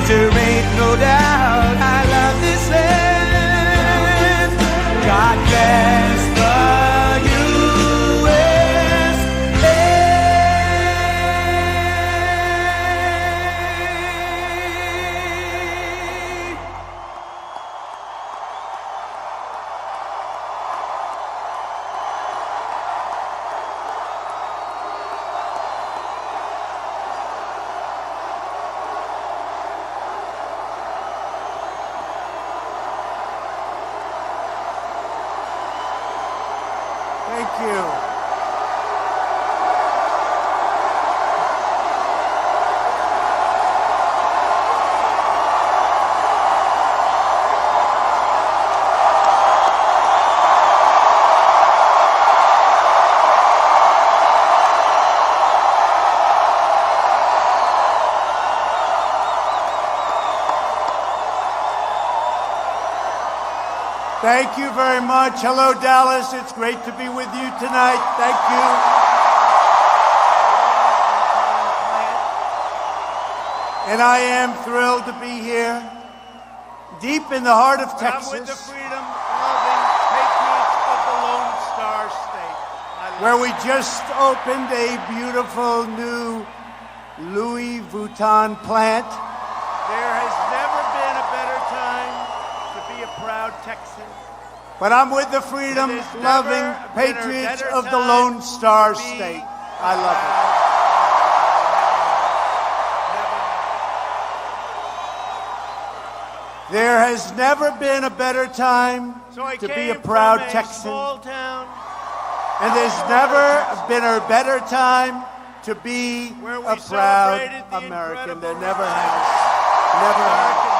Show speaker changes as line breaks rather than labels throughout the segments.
there ain't no doubt I love this land. God bless the
Thank you. Thank you very much. Hello, Dallas. It's great to be with you tonight. Thank you. And I am thrilled to be here, deep in the heart of Texas,
with the freedom-loving patriots of the Lone Star State,
where we just opened a beautiful new Louis Vuitton plant.
There has never been a better time to be a proud Texan.
But I'm with the freedom-loving patriots of the Lone Star State. I love it. There has never been a better time to be a proud Texan. And there's never been a better time to be a proud American. There never has. Never has.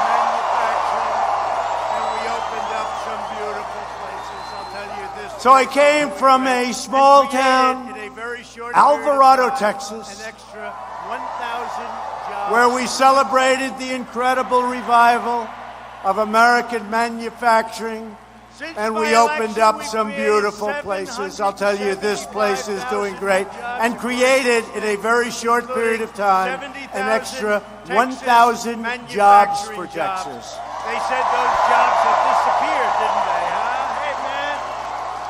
So I came from a small town, Alvarado, Texas, where we celebrated the incredible revival of American manufacturing, and we opened up some beautiful places. I'll tell you, this place is doing great, and created in a very short period of time an extra 1,000 jobs for Texas.
They said those jobs have disappeared, didn't they, huh?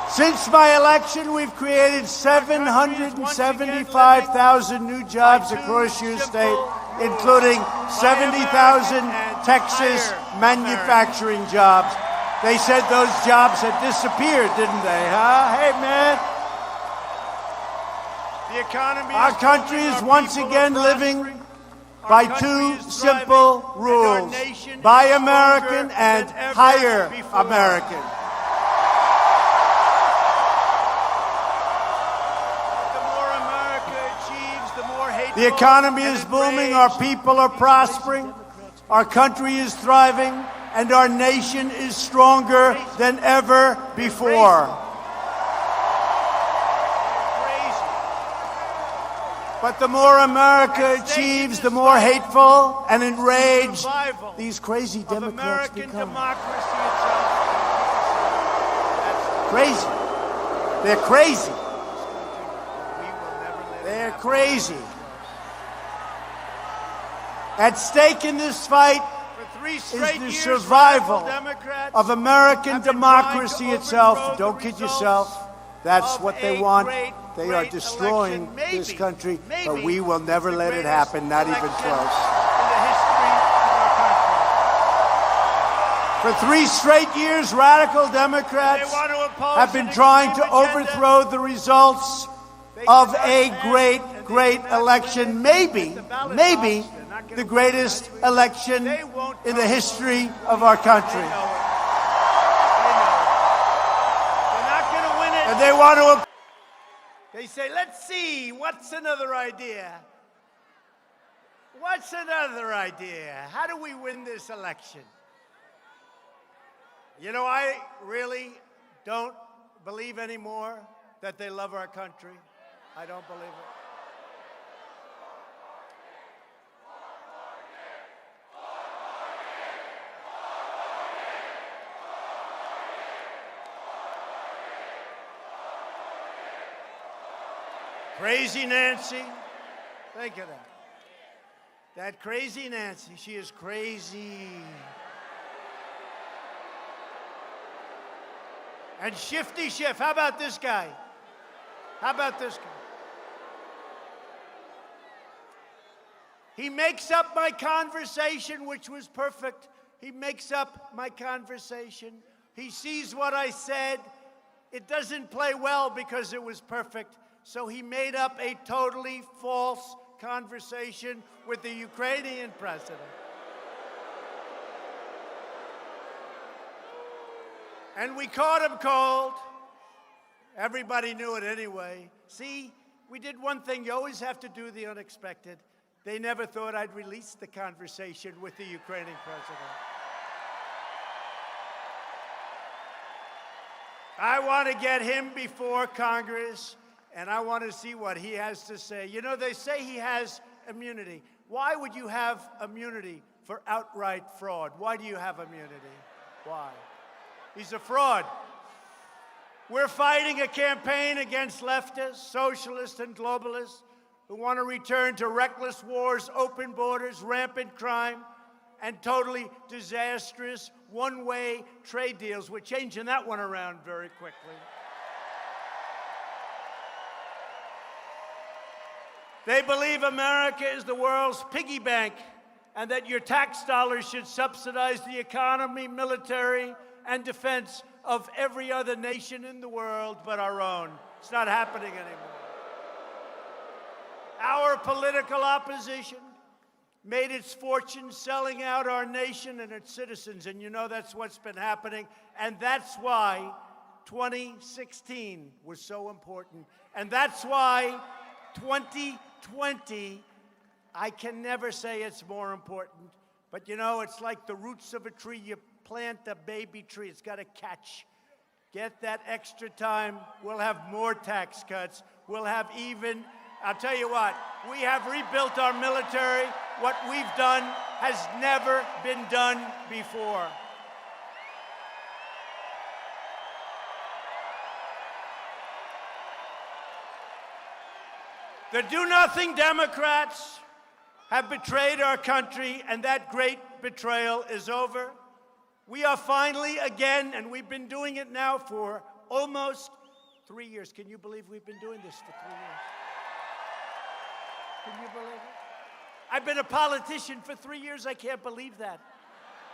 Since my election, we've created 775,000 new jobs across your state, including 70,000 Texas manufacturing jobs. They said those jobs had disappeared, didn't they, huh? Hey, man.
The economy
Our country is once again living by two simple rules: buy American and hire American. The economy is booming, our people are prospering, our country is thriving, and our nation is stronger than ever before. But the more America achieves, the more hateful and enraged these crazy Democrats become. Crazy. They're crazy. They're crazy. At stake in this fight is the survival of American democracy itself. Don't kid yourself. That's what they want. They are destroying this country, but we will never let it happen, not even close. For 3 straight years, radical Democrats have been trying to overthrow the results of a great election, maybe the greatest election in the history of our country. And they want to. They say, let's see, what's another idea? What's another idea? How do we win this election? You know, I really don't believe anymore that they love our country. I don't believe it. Crazy Nancy. Think of that.
That crazy Nancy, she is crazy. And Shifty Schiff, how about this guy? How about this guy? He makes up my conversation, which was perfect. He makes up my conversation. He sees what I said. It doesn't play well because it was perfect. So he made up a totally false conversation with the Ukrainian president. And we caught him cold. Everybody knew it anyway. See, we did one thing. You always have to do the unexpected. They never thought I'd release the conversation with the Ukrainian president. I want to get him before Congress, and I want to see what he has to say. You know, they say he has immunity. Why would you have immunity for outright fraud? Why do you have immunity? Why? He's a fraud. We're fighting a campaign against leftists, socialists, and globalists who want to return to reckless wars, open borders, rampant crime, and totally disastrous one-way trade deals. We're changing that one around very quickly. They believe America is the world's piggy bank and that your tax dollars should subsidize the economy, military, and defense of every other nation in the world but our own. It's not happening anymore. Our political opposition made its fortune selling out our nation and its citizens, and you know that's what's been happening, and that's why 2016 was so important, and that's why 2020, I can never say it's more important, but you know, it's like the roots of a tree. You plant a baby tree, it's got to catch. Get that extra time. We'll have more tax cuts. We'll have even, I'll tell you what, we have rebuilt our military. What we've done has never been done before. The do-nothing Democrats have betrayed our country, and that great betrayal is over. We are finally again, and we've been doing it now for almost 3 years. Can you believe we've been doing this for 3 years? Can you believe it? I've been a politician for 3 years. I can't believe that.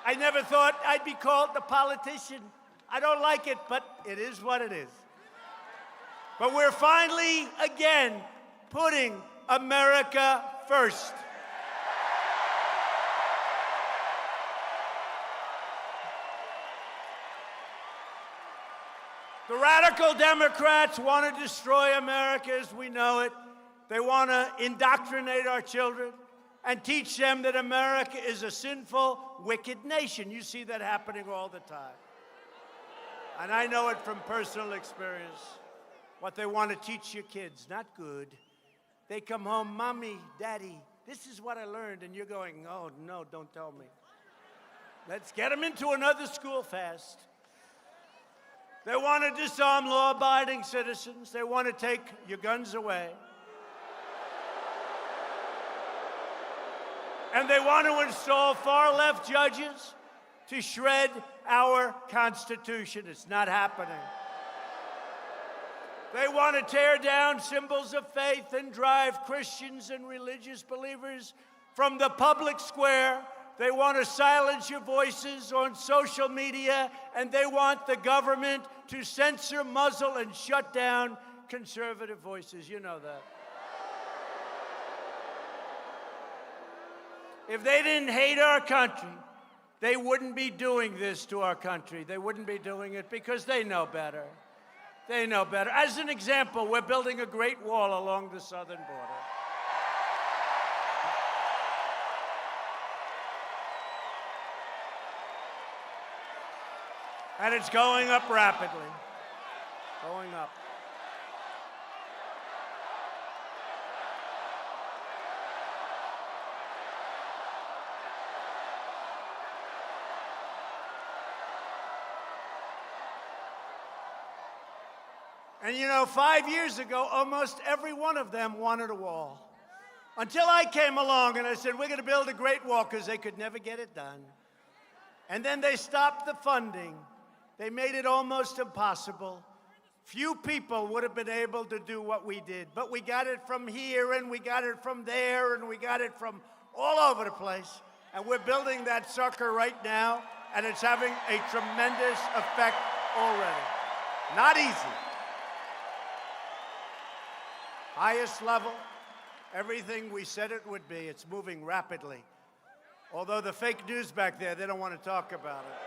I never thought I'd be called a politician. I don't like it, but it is what it is. But we're finally, again, putting America first. The radical Democrats want to destroy America as we know it. They want to indoctrinate our children and teach them that America is a sinful, wicked nation. You see that happening all the time. And I know it from personal experience. What they want to teach your kids, not good. They come home, Mommy, Daddy, this is what I learned. And you're going, oh, no, don't tell me. Let's get them into another school fast. They want to disarm law-abiding citizens. They want to take your guns away. And they want to install far-left judges to shred our Constitution. It's not happening. They want to tear down symbols of faith and drive Christians and religious believers from the public square. They want to silence your voices on social media, and they want the government to censor, muzzle, and shut down conservative voices. You know that. If they didn't hate our country, they wouldn't be doing this to our country. They wouldn't be doing it because they know better. They know better. As an example, we're building a great wall along the southern border. And it's going up rapidly. Going up. And you know, 5 years ago, almost every one of them wanted a wall. Until I came along and I said, we're going to build a great wall, because they could never get it done. And then they stopped the funding. They made it almost impossible. Few people would have been able to do what we did. But we got it from here, and we got it from there, and we got it from all over the place. And we're building that sucker right now, and it's having a tremendous effect already. Not easy. Highest level, everything we said it would be. It's moving rapidly. Although the fake news back there, they don't want to talk about it.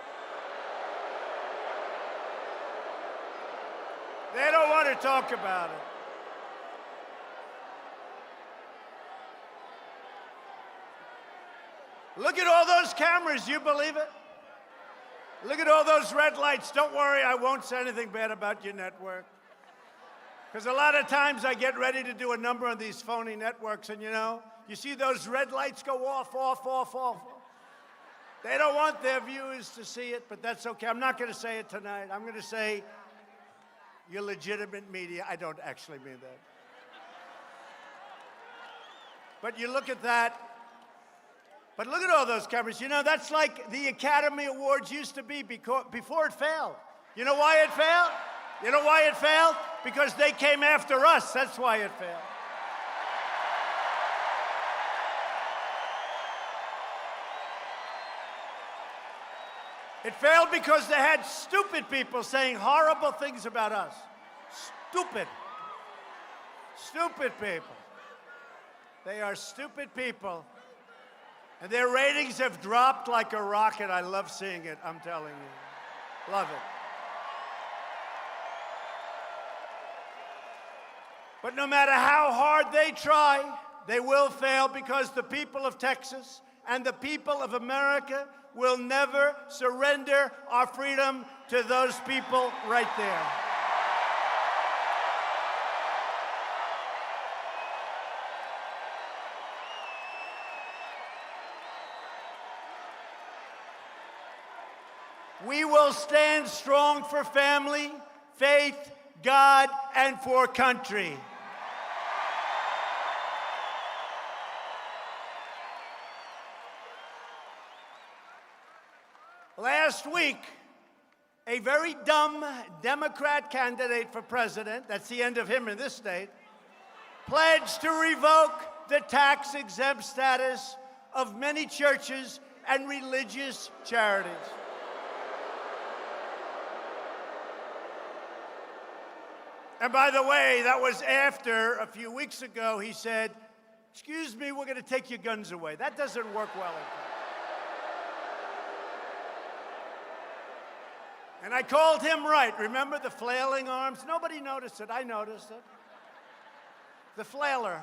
They don't want to talk about it. Look at all those cameras, you believe it? Look at all those red lights. Don't worry, I won't say anything bad about your network. Because a lot of times I get ready to do a number on these phony networks, and you see those red lights go off, off, off, off. They don't want their viewers to see it, but that's okay. I'm not going to say it tonight. I'm going to say you're legitimate media. I don't actually mean that. But you look at that. But look at all those cameras. That's like the Academy Awards used to be before it failed. You know why it failed? You know why it failed? Because they came after us. That's why it failed. It failed because they had stupid people saying horrible things about us. Stupid. Stupid people. They are stupid people. And their ratings have dropped like a rocket. I love seeing it, I'm telling you. Love it. But no matter how hard they try, they will fail, because the people of Texas and the people of America will never surrender our freedom to those people right there. We will stand strong for family, faith, God, and for country. Last week, a very dumb Democrat candidate for president, that's the end of him in this state, pledged to revoke the tax-exempt status of many churches and religious charities. And by the way, that was after, a few weeks ago, he said, excuse me, we're going to take your guns away. That doesn't work well in fact. And I called him right. Remember the flailing arms? Nobody noticed it. I noticed it. The flailer.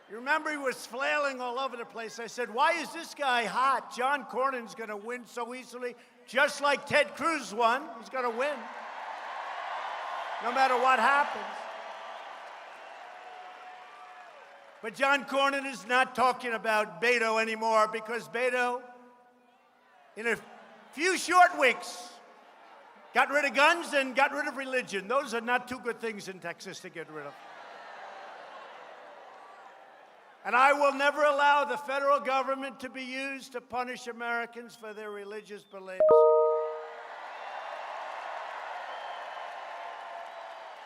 You remember he was flailing all over the place. I said, why is this guy hot? John Cornyn's going to win so easily, just like Ted Cruz won. He's going to win, no matter what happens. But John Cornyn is not talking about Beto anymore, because Beto, in a few short weeks, got rid of guns and got rid of religion. Those are not two good things in Texas to get rid of. And I will never allow the federal government to be used to punish Americans for their religious beliefs.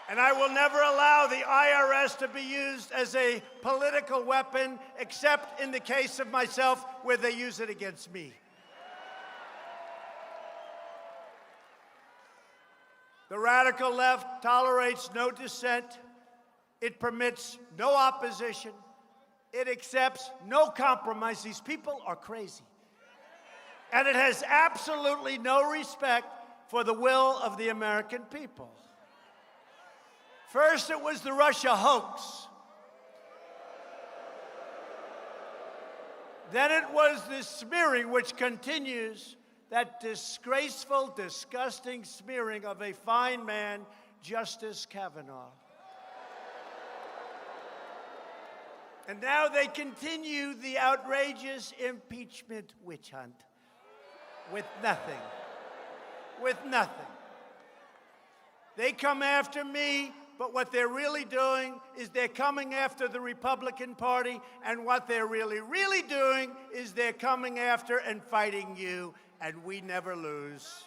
And I will never allow the IRS to be used as a political weapon, except in the case of myself, where they use it against me. The radical left tolerates no dissent. It permits no opposition. It accepts no compromise. These people are crazy. And it has absolutely no respect for the will of the American people. First, it was the Russia hoax. Then it was the smearing, which continues, that disgraceful, disgusting smearing of a fine man, Justice Kavanaugh. And now they continue the outrageous impeachment witch hunt with nothing. With nothing. They come after me but what they're really doing is they're coming after the Republican Party, and what they're really doing is they're coming after and fighting you, and we never lose.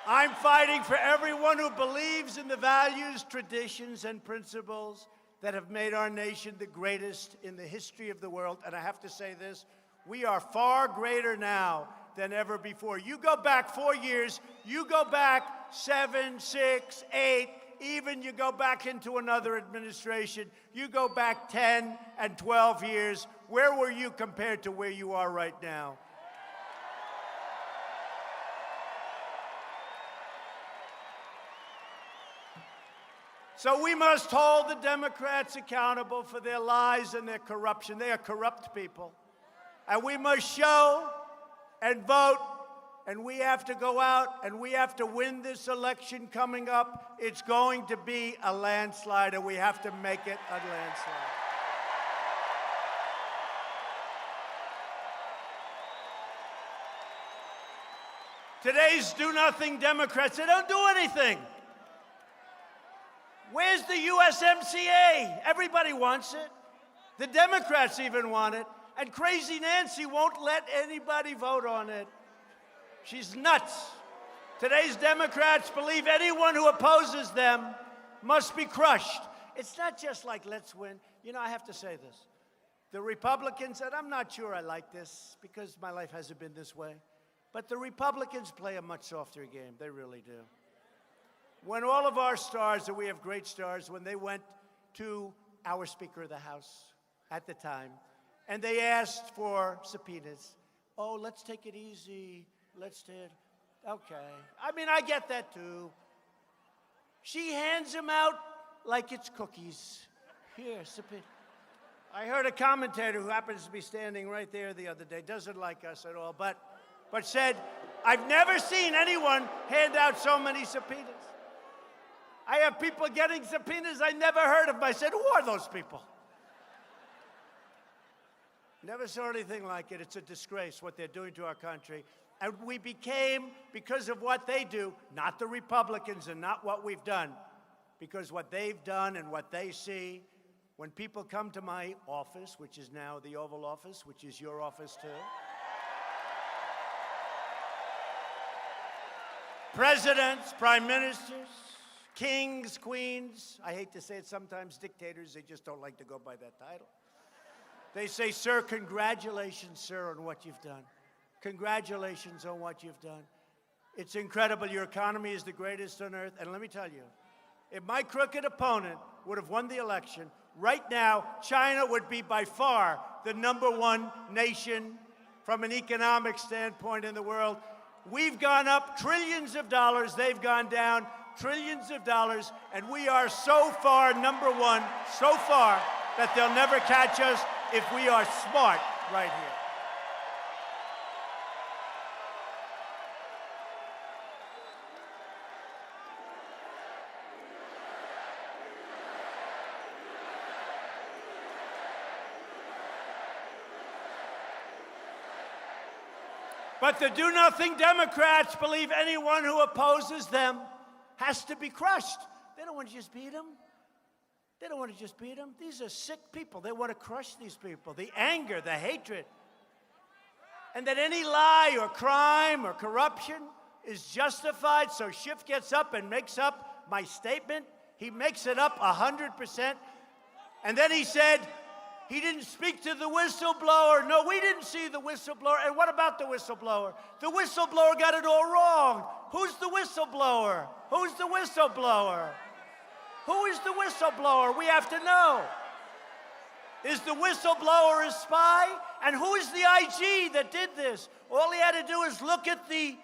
I'm fighting for everyone who believes in the values, traditions, and principles that have made our nation the greatest in the history of the world. And I have to say this, we are far greater now than ever before. You go back 4 years, you go back 7, 6, 8, even you go back into another administration, you go back 10 and 12 years, where were you compared to where you are right now? So we must hold the Democrats accountable for their lies and their corruption. They are corrupt people. And we must show and vote, and we have to go out and we have to win this election coming up. It's going to be a landslide, and we have to make it a landslide. Today's do-nothing Democrats, they don't do anything. Where's the USMCA? Everybody wants it. The Democrats even want it. And Crazy Nancy won't let anybody vote on it. She's nuts. Today's Democrats believe anyone who opposes them must be crushed. It's not just like, let's win. You know, I have to say this. The Republicans said, I'm not sure I like this because my life hasn't been this way. But the Republicans play a much softer game. They really do. When all of our stars, and we have great stars, when they went to our Speaker of the House at the time, and they asked for subpoenas, oh, let's take it easy, let's do it. Okay. I mean, I get that too. She hands them out like it's cookies. Here, subpoena. I heard a commentator who happens to be standing right there the other day, doesn't like us at all, but said, I've never seen anyone hand out so many subpoenas. I have people getting subpoenas I never heard of. I said, who are those people? Never saw anything like it. It's a disgrace what they're doing to our country. And we became, because of what they do, not the Republicans and not what we've done, because what they've done and what they see, when people come to my office, which is now the Oval Office, which is your office too, presidents, prime ministers, kings, queens, I hate to say it sometimes, dictators, they just don't like to go by that title. They say, sir, congratulations, sir, on what you've done. Congratulations on what you've done. It's incredible. Your economy is the greatest on earth. And let me tell you, if my crooked opponent would have won the election, right now, China would be by far the #1 nation from an economic standpoint in the world. We've gone up trillions of dollars. They've gone down trillions of dollars. And we are so far #1, so far, that they'll never catch us if we are smart right here. But the do-nothing Democrats believe anyone who opposes them has to be crushed. They don't want to just beat them. They don't want to just beat them. These are sick people. They want to crush these people. The anger, the hatred. And that any lie or crime or corruption is justified. So Schiff gets up and makes up my statement. He makes it up 100%. And then he said, he didn't speak to the whistleblower. No, we didn't see the whistleblower. And what about the whistleblower? The whistleblower got it all wrong. Who's the whistleblower? Who's the whistleblower? Who is the whistleblower? We have to know. Is the whistleblower a spy? And who is the IG that did this? All he had to do is look at the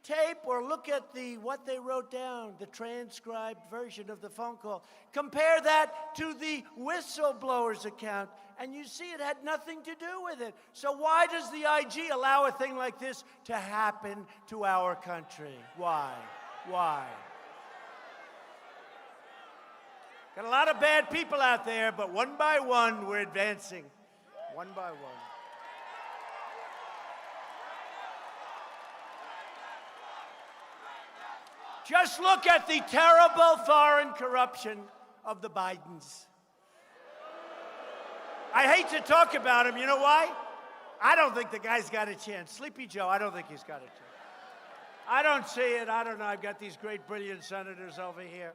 tape or look at what they wrote down, the transcribed version of the phone call. Compare that to the whistleblower's account, and you see it had nothing to do with it. So why does the IG allow a thing like this to happen to our country? Why? Why? Got a lot of bad people out there, but one by one, we're advancing. One by one. Just look at the terrible foreign corruption of the Bidens. I hate to talk about him. You know why? I don't think the guy's got a chance. Sleepy Joe, I don't think he's got a chance. I don't see it. I don't know. I've got these great, brilliant senators over here.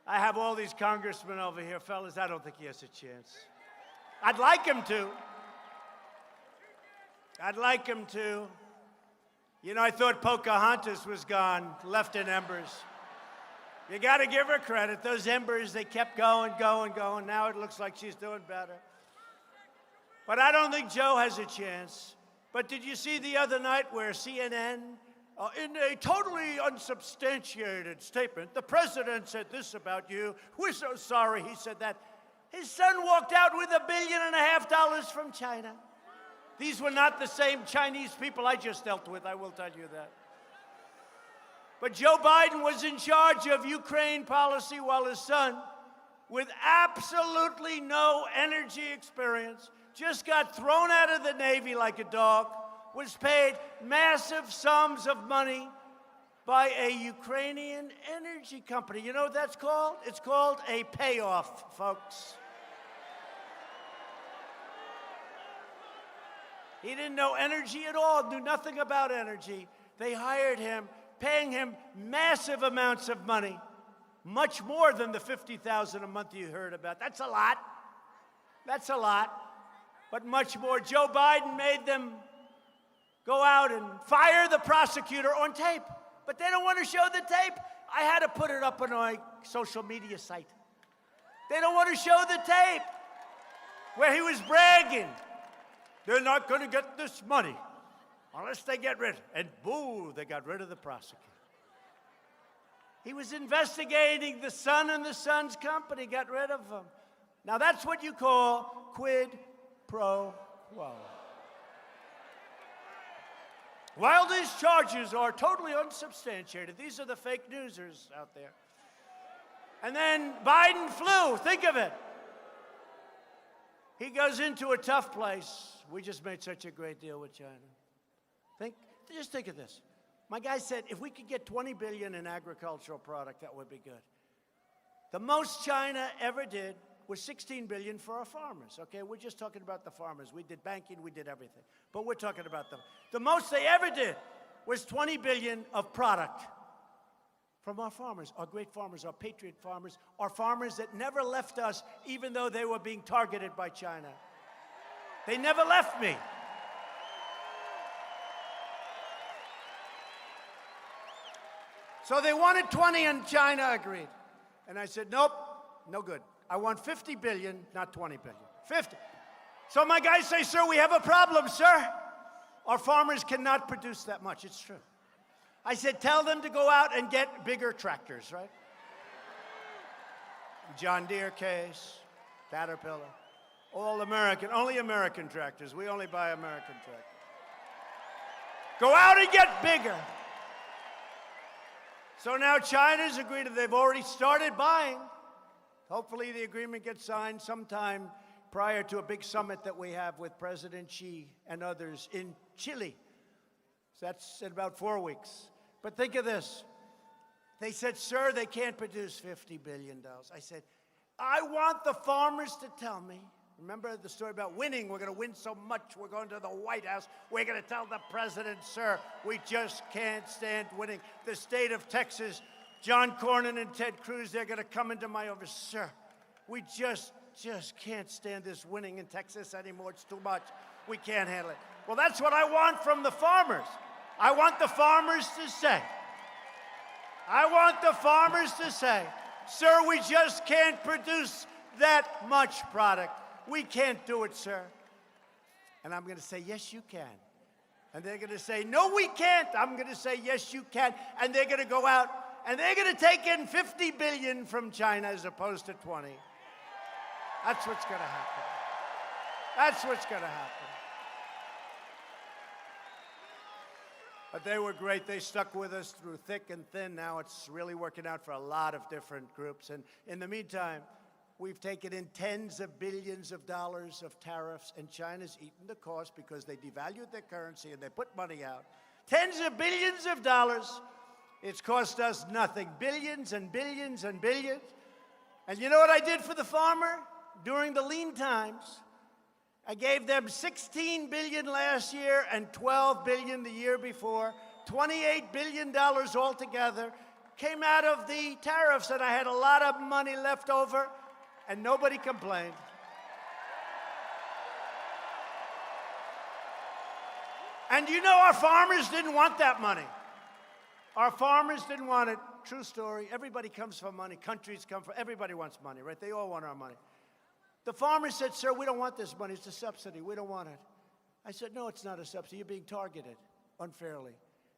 I have all these congressmen over here. Fellas, I don't think he has a chance. I'd like him to. I'd like him to. You know, I thought Pocahontas was gone, left in embers. You got to give her credit. Those embers, they kept going, going, going. Now it looks like she's doing better. But I don't think Joe has a chance. But did you see the other night where CNN, in a totally unsubstantiated statement, the president said this about you. We're so sorry he said that. His son walked out with $1.5 billion from China. These were not the same Chinese people I just dealt with, I will tell you that. But Joe Biden was in charge of Ukraine policy while his son, with absolutely no energy experience, just got thrown out of the Navy like a dog, was paid massive sums of money by a Ukrainian energy company. You know what that's called? It's called a payoff, folks. He didn't know energy at all, knew nothing about energy. They hired him, paying him massive amounts of money, much more than the $50,000 a month you heard about. That's a lot. That's a lot. But much more. Joe Biden made them go out and fire the prosecutor on tape. But they don't want to show the tape. I had to put it up on my social media site. They don't want to show the tape where he was bragging. They're not going to get this money unless they get rid. And boo, they got rid of the prosecutor. He was investigating the son and the son's company, got rid of him. Now that's what you call quid pro quo. While these charges are totally unsubstantiated, these are the fake newsers out there. And then Biden flew, think of it. He goes into a tough place. We just made such a great deal with China. Just think of this. My guy said, if we could get $20 billion in agricultural product, that would be good. The most China ever did was $16 billion for our farmers, okay? We're just talking about the farmers. We did banking, we did everything. But we're talking about them. The most they ever did was $20 billion of product from our farmers, our great farmers, our patriot farmers, our farmers that never left us even though they were being targeted by China. They never left me. So they wanted 20 and China agreed. And I said, nope, no good. I want 50 billion, not 20 billion. 50. So my guys say, sir, we have a problem, sir. Our farmers cannot produce that much. It's true. I said, tell them to go out and get bigger tractors, right? John Deere case, Caterpillar, all American, only American tractors. We only buy American tractors. Go out and get bigger. So now China's agreed, they've already started buying. Hopefully the agreement gets signed sometime prior to a big summit that we have with President Xi and others in Chile. So that's in about 4 weeks. But think of this. They said, sir, they can't produce $50 billion. I said, I want the farmers to tell me. Remember the story about winning? We're going to win so much. We're going to the White House. We're going to tell the president, sir, we just can't stand winning. The state of Texas, John Cornyn and Ted Cruz, they're going to come into my office. Sir, we just can't stand this winning in Texas anymore. It's too much. We can't handle it. Well, that's what I want from the farmers. I want the farmers to say, sir, we just can't produce that much product. We can't do it, sir. And I'm going to say, yes, you can. And they're going to say, no, we can't. I'm going to say, yes, you can. And they're going to go out and they're going to take in 50 billion from China as opposed to 20. That's what's going to happen. That's what's going to happen. But they were great. They stuck with us through thick and thin. Now it's really working out for a lot of different groups. And in the meantime, we've taken in tens of billions of dollars of tariffs, and China's eaten the cost because they devalued their currency and they put money out. Tens of billions of dollars It's cost us nothing. Billions and billions and billions. And you know what I did for the farmer during the lean times? I gave them $16 billion last year and $12 billion the year before. $28 billion altogether came out of the tariffs, and I had a lot of money left over, and nobody complained. And you know, our farmers didn't want that money. Our farmers didn't want it. True story. Everybody comes for money. Countries come for, everybody wants money, right? They all want our money. The farmers said, sir, we don't want this money. It's a subsidy. We don't want it. I said, no, it's not a subsidy. You're being targeted unfairly.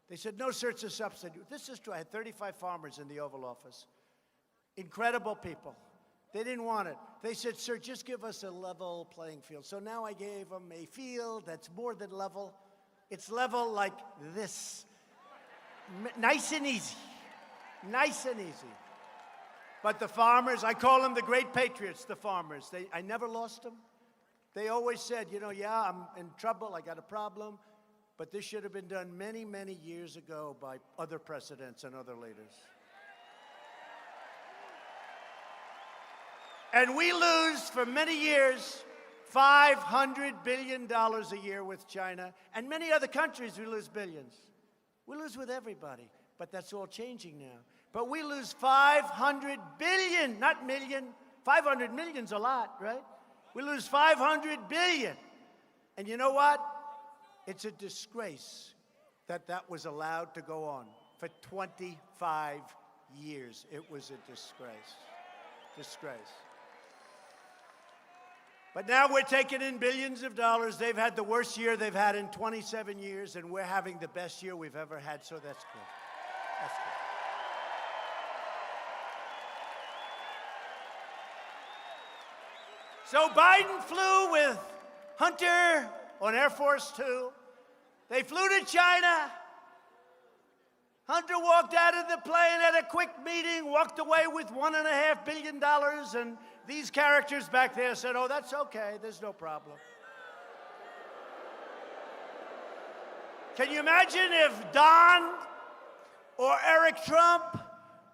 They said, no, sir, it's a subsidy. This is true. I had 35 farmers in the Oval Office. Incredible people. They didn't want it. They said, sir, just give us a level playing field. So now I gave them a field that's more than level. It's level like this. Nice and easy. Nice and easy. But the farmers, I call them the great patriots, the farmers. I never lost them. They always said, you know, yeah, I'm in trouble, I got a problem, but this should have been done many, many years ago by other presidents and other leaders. And we lose, for many years, $500 billion a year with China, and many other countries we lose billions. We lose with everybody, but that's all changing now. But we lose 500 billion, not million. 500 million's a lot, right? We lose 500 billion. And you know what? It's a disgrace that that was allowed to go on for 25 years. It was a disgrace. Disgrace. But now we're taking in billions of dollars. They've had the worst year they've had in 27 years, and we're having the best year we've ever had, so that's good. That's good. So Biden flew with Hunter on Air Force Two. They flew to China. Hunter walked out of the plane, had a quick meeting, walked away with $1.5 billion, and these characters back there said, oh, that's okay, there's no problem. Can you imagine if Don or Eric Trump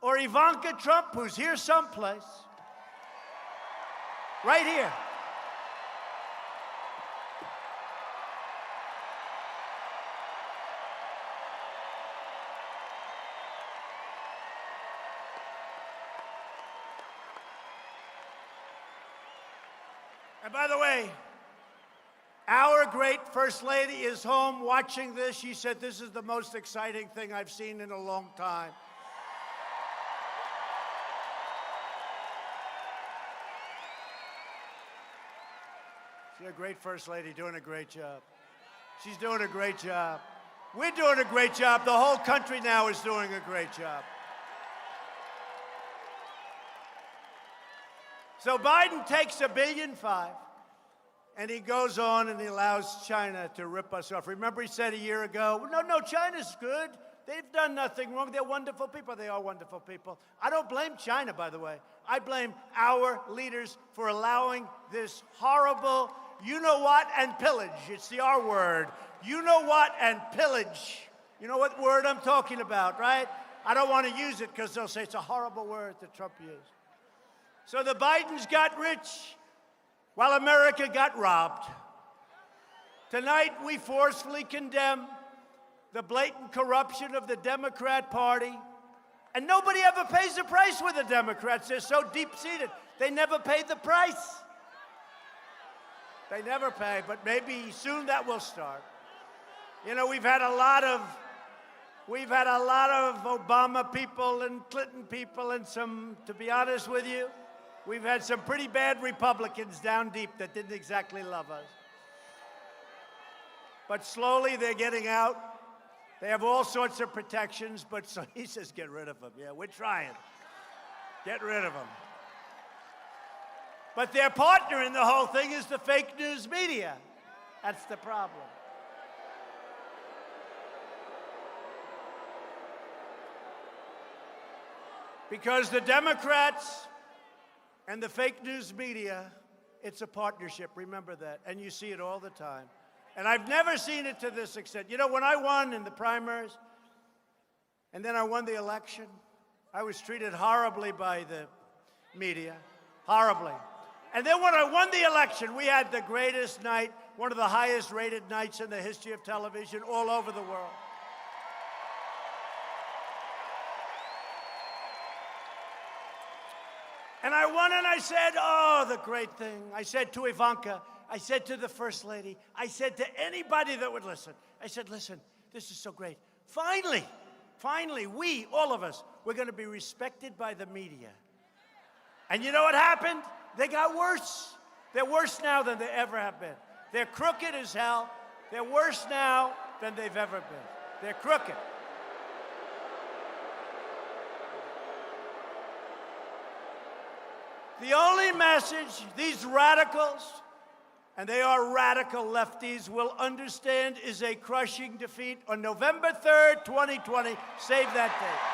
or Ivanka Trump, who's here someplace, right here, and by the way, our great First Lady is home watching this. She said, this is the most exciting thing I've seen in a long time. She's a great First Lady, doing a great job. She's doing a great job. We're doing a great job. The whole country now is doing a great job. So Biden takes $1.5 billion, and he goes on and he allows China to rip us off. Remember he said a year ago, no, China's good. They've done nothing wrong. They're wonderful people. They are wonderful people. I don't blame China, by the way. I blame our leaders for allowing this horrible you-know-what and pillage. It's the R word. You-know-what and pillage. You know what word I'm talking about, right? I don't want to use it because they'll say it's a horrible word that Trump used. So the Bidens got rich while America got robbed. Tonight, we forcefully condemn the blatant corruption of the Democrat Party. And nobody ever pays the price with the Democrats. They're so deep-seated. They never paid the price. They never pay, but maybe soon that will start. You know, we've had a lot of Obama people and Clinton people and some, to be honest with you, we've had some pretty bad Republicans down deep that didn't exactly love us. But slowly they're getting out. They have all sorts of protections, but so he says, get rid of them. Yeah, we're trying. Get rid of them. But their partner in the whole thing is the fake news media. That's the problem. Because the Democrats and the fake news media, it's a partnership. Remember that. And you see it all the time. And I've never seen it to this extent. You know, when I won in the primaries, And then I won the election. I was treated horribly by the media, horribly. And then when I won the election, we had the greatest night, one of the highest rated nights in the history of television all over the world. And I won and I said, oh, the great thing. I said to Ivanka, I said to the First Lady, I said to anybody that would listen, I said, listen, this is so great. Finally, we, all of us, we're going to be respected by the media. And you know what happened? They got worse. They're worse now than they ever have been. They're crooked as hell. They're worse now than they've ever been. They're crooked. The only message these radicals, and they are radical lefties, will understand is a crushing defeat on November 3rd, 2020. Save that date.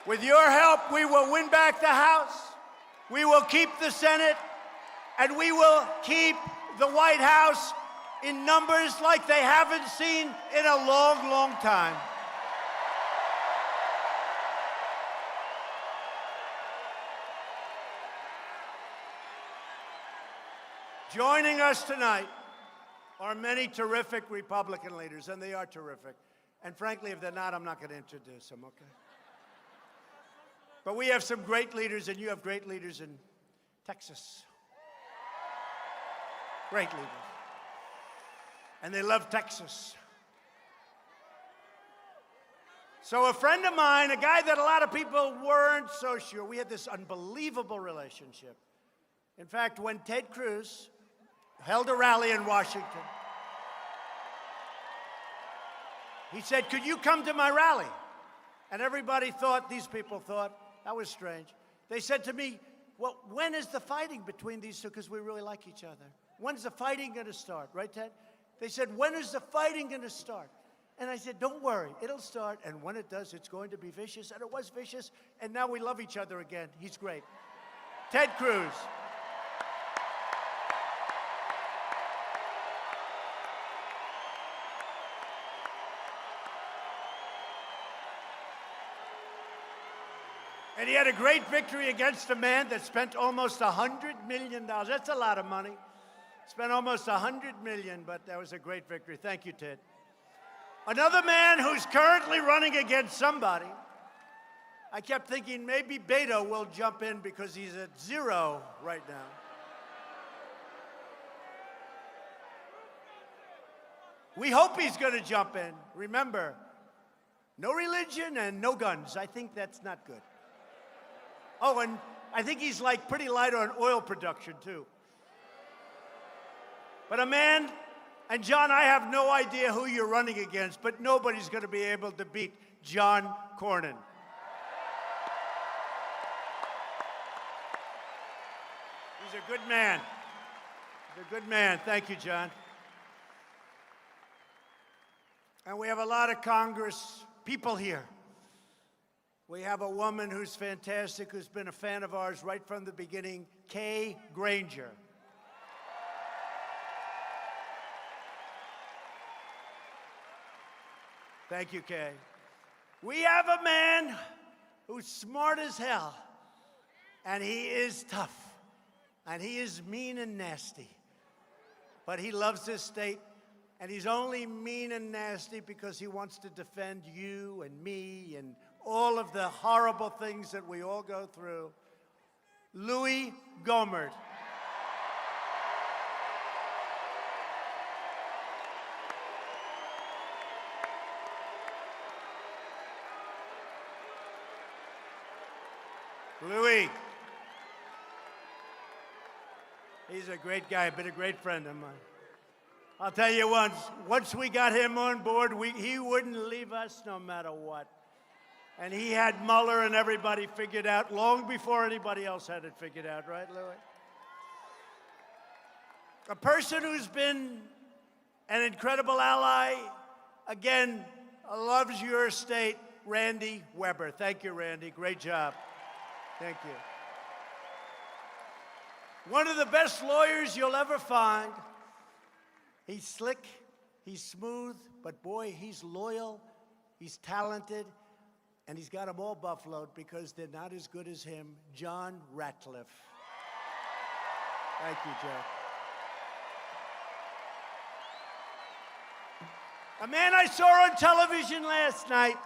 With your help, we will win back the House, we will keep the Senate, and we will keep the White House in numbers like they haven't seen in a long, long time. Joining us tonight are many terrific Republican leaders, and they are terrific. And frankly, if they're not, I'm not going to introduce them, okay? But we have some great leaders, and you have great leaders in Texas. Great leaders. And they love Texas. So a friend of mine, a guy that a lot of people weren't so sure, we had this unbelievable relationship. In fact, when Ted Cruz held a rally in Washington, he said, could you come to my rally? And everybody thought, these people thought, that was strange. They said to me, well, when is the fighting between these two? Because we really like each other. When's the fighting going to start? Right, Ted? They said, when is the fighting going to start? And I said, don't worry, it'll start. And when it does, it's going to be vicious. And it was vicious. And now we love each other again. He's great. Ted Cruz. And he had a great victory against a man that spent almost $100 million. That's a lot of money. Spent almost $100 million, but that was a great victory. Thank you, Ted. Another man who's currently running against somebody. I kept thinking maybe Beto will jump in because he's at 0 right now. We hope he's going to jump in. Remember, no religion and no guns. I think that's not good. Oh, and I think he's like pretty light on oil production, too. But a man, and John, I have no idea who you're running against, but nobody's going to be able to beat John Cornyn. He's a good man. He's a good man. Thank you, John. And we have a lot of Congress people here. We have a woman who's fantastic, who's been a fan of ours right from the beginning, Kay Granger. Thank you, Kay. We have a man who's smart as hell, and he is tough, and he is mean and nasty. But he loves this state, and he's only mean and nasty because he wants to defend you and me and all of the horrible things that we all go through. Louis Gohmert. Louis. He's a great guy, been a great friend of mine. I'll tell you once we got him on board, he wouldn't leave us no matter what. And he had Mueller and everybody figured out long before anybody else had it figured out, right, Louis? A person who's been an incredible ally, again, loves your state, Randy Weber. Thank you, Randy. Great job. Thank you. One of the best lawyers you'll ever find. He's slick, he's smooth, but boy, he's loyal, he's talented, and he's got them all buffaloed because they're not as good as him, John Ratcliffe. Thank you, Joe. A man I saw on television last night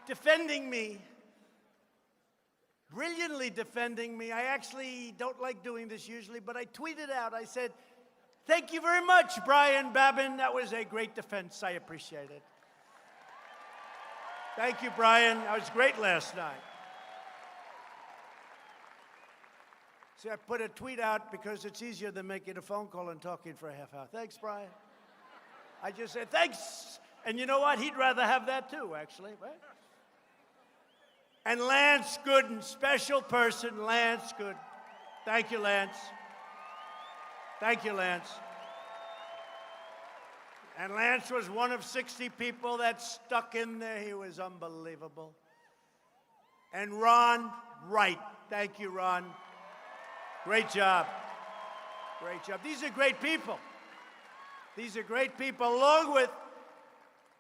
defending me, brilliantly defending me. I actually don't like doing this usually, but I tweeted out, I said, "Thank you very much, Brian Babin. That was a great defense. I appreciate it." Thank you, Brian. That was great last night. See, I put a tweet out because it's easier than making a phone call and talking for a half hour. Thanks, Brian. I just said, thanks. And you know what? He'd rather have that too, actually, right? And Lance Gooden, special person, Lance Gooden. Thank you, Lance. Thank you, Lance. And Lance was one of 60 people that stuck in there. He was unbelievable. And Ron Wright. Thank you, Ron. Great job. Great job. These are great people. These are great people, along with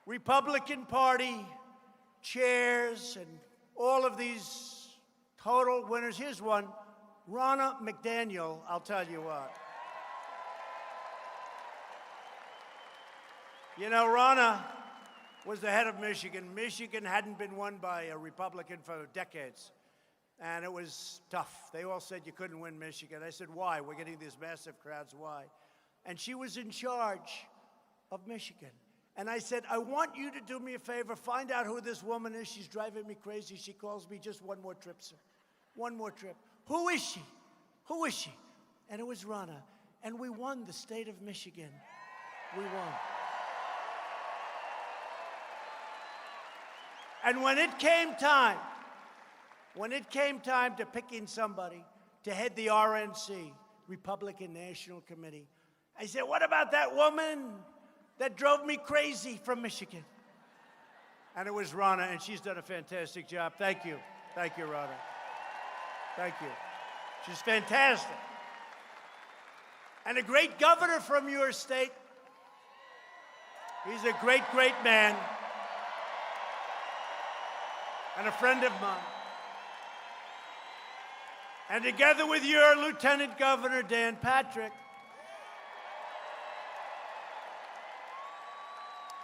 Republican Party chairs and all of these total winners. Here's one, Ronna McDaniel, I'll tell you what. You know, Ronna was the head of Michigan. Michigan hadn't been won by a Republican for decades, and it was tough. They all said you couldn't win Michigan. I said, why? We're getting these massive crowds, why? And she was in charge of Michigan. And I said, I want you to do me a favor, find out who this woman is. She's driving me crazy. She calls me just one more trip, sir. One more trip. Who is she? Who is she? And it was Ronna. And we won the state of Michigan. We won. And when it came time to picking somebody to head the RNC, Republican National Committee, I said, what about that woman that drove me crazy from Michigan? And it was Ronna, and she's done a fantastic job. Thank you. Thank you, Ronna. Thank you. She's fantastic. And a great governor from your state. He's a great, great man. And a friend of mine. And together with your Lieutenant Governor, Dan Patrick,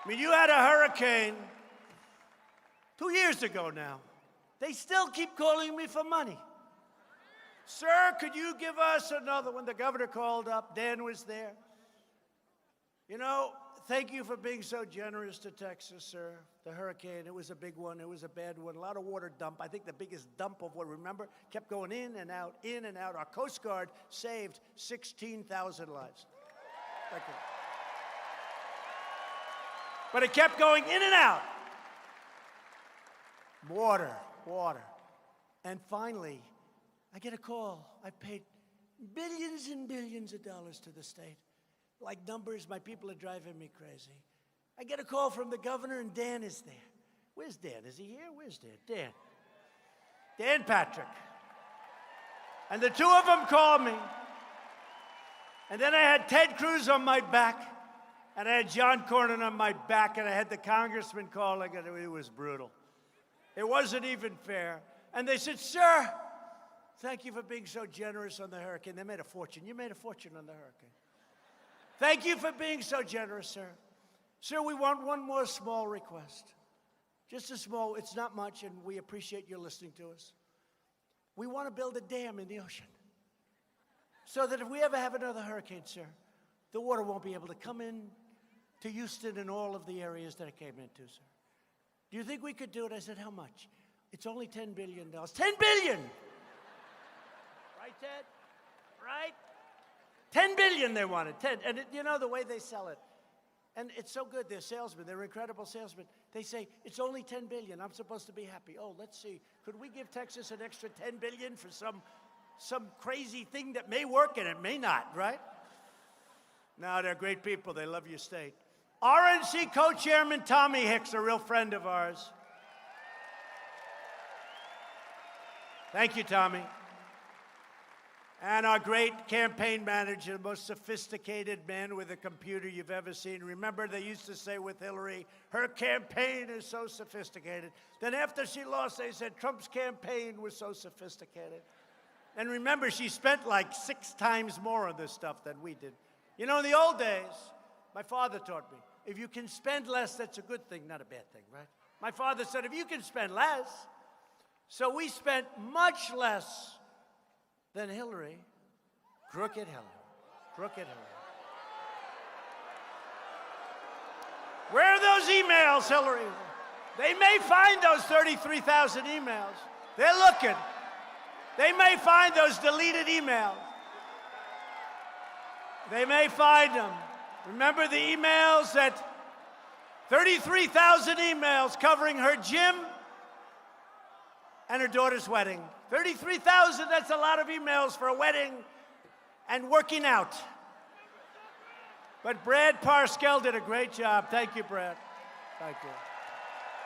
I mean, you had a hurricane 2 years ago now. They still keep calling me for money. Sir, could you give us another one? The governor called up. Dan was there. You know, thank you for being so generous to Texas, sir. The hurricane, it was a big one. It was a bad one. A lot of water dump. I think the biggest dump of what, remember, kept going in and out, in and out. Our Coast Guard saved 16,000 lives. Thank you. But it kept going in and out. Water, water. And finally, I get a call. I paid billions and billions of dollars to the state. Like numbers, my people are driving me crazy. I get a call from the governor, and Dan is there. Where's Dan? Is he here? Where's Dan? Dan. Dan Patrick. And the two of them called me. And then I had Ted Cruz on my back, and I had John Cornyn on my back, and I had the congressman calling, and it was brutal. It wasn't even fair. And they said, sir, thank you for being so generous on the hurricane. They made a fortune. You made a fortune on the hurricane. Thank you for being so generous, sir. Sir, we want one more small request. Just a small, it's not much, and we appreciate your listening to us. We want to build a dam in the ocean so that if we ever have another hurricane, sir, the water won't be able to come in to Houston and all of the areas that it came into, sir. Do you think we could do it? I said, how much? It's only $10 billion. $10 billion! Right, Ted? Right? 10 billion they wanted, 10. And you know the way they sell it. And it's so good, they're salesmen, they're incredible salesmen. They say, it's only 10 billion, I'm supposed to be happy. Oh, let's see, could we give Texas an extra 10 billion for some crazy thing that may work and it may not, right? No, they're great people, they love your state. RNC co-chairman Tommy Hicks, a real friend of ours. Thank you, Tommy. And our great campaign manager, the most sophisticated man with a computer you've ever seen. Remember, they used to say with Hillary, her campaign is so sophisticated. Then after she lost, they said Trump's campaign was so sophisticated. And remember, she spent like 6 times more on this stuff than we did. You know, in the old days, my father taught me, if you can spend less, that's a good thing, not a bad thing, right? My father said, if you can spend less. So we spent much less than Hillary. Crooked Hillary. Crooked Hillary. Where are those emails, Hillary? They may find those 33,000 emails. They're looking. They may find those deleted emails. They may find them. Remember the emails that 33,000 emails covering her gym and her daughter's wedding. 33,000, that's a lot of emails for a wedding and working out. But Brad Parscale did a great job. Thank you, Brad. Thank you.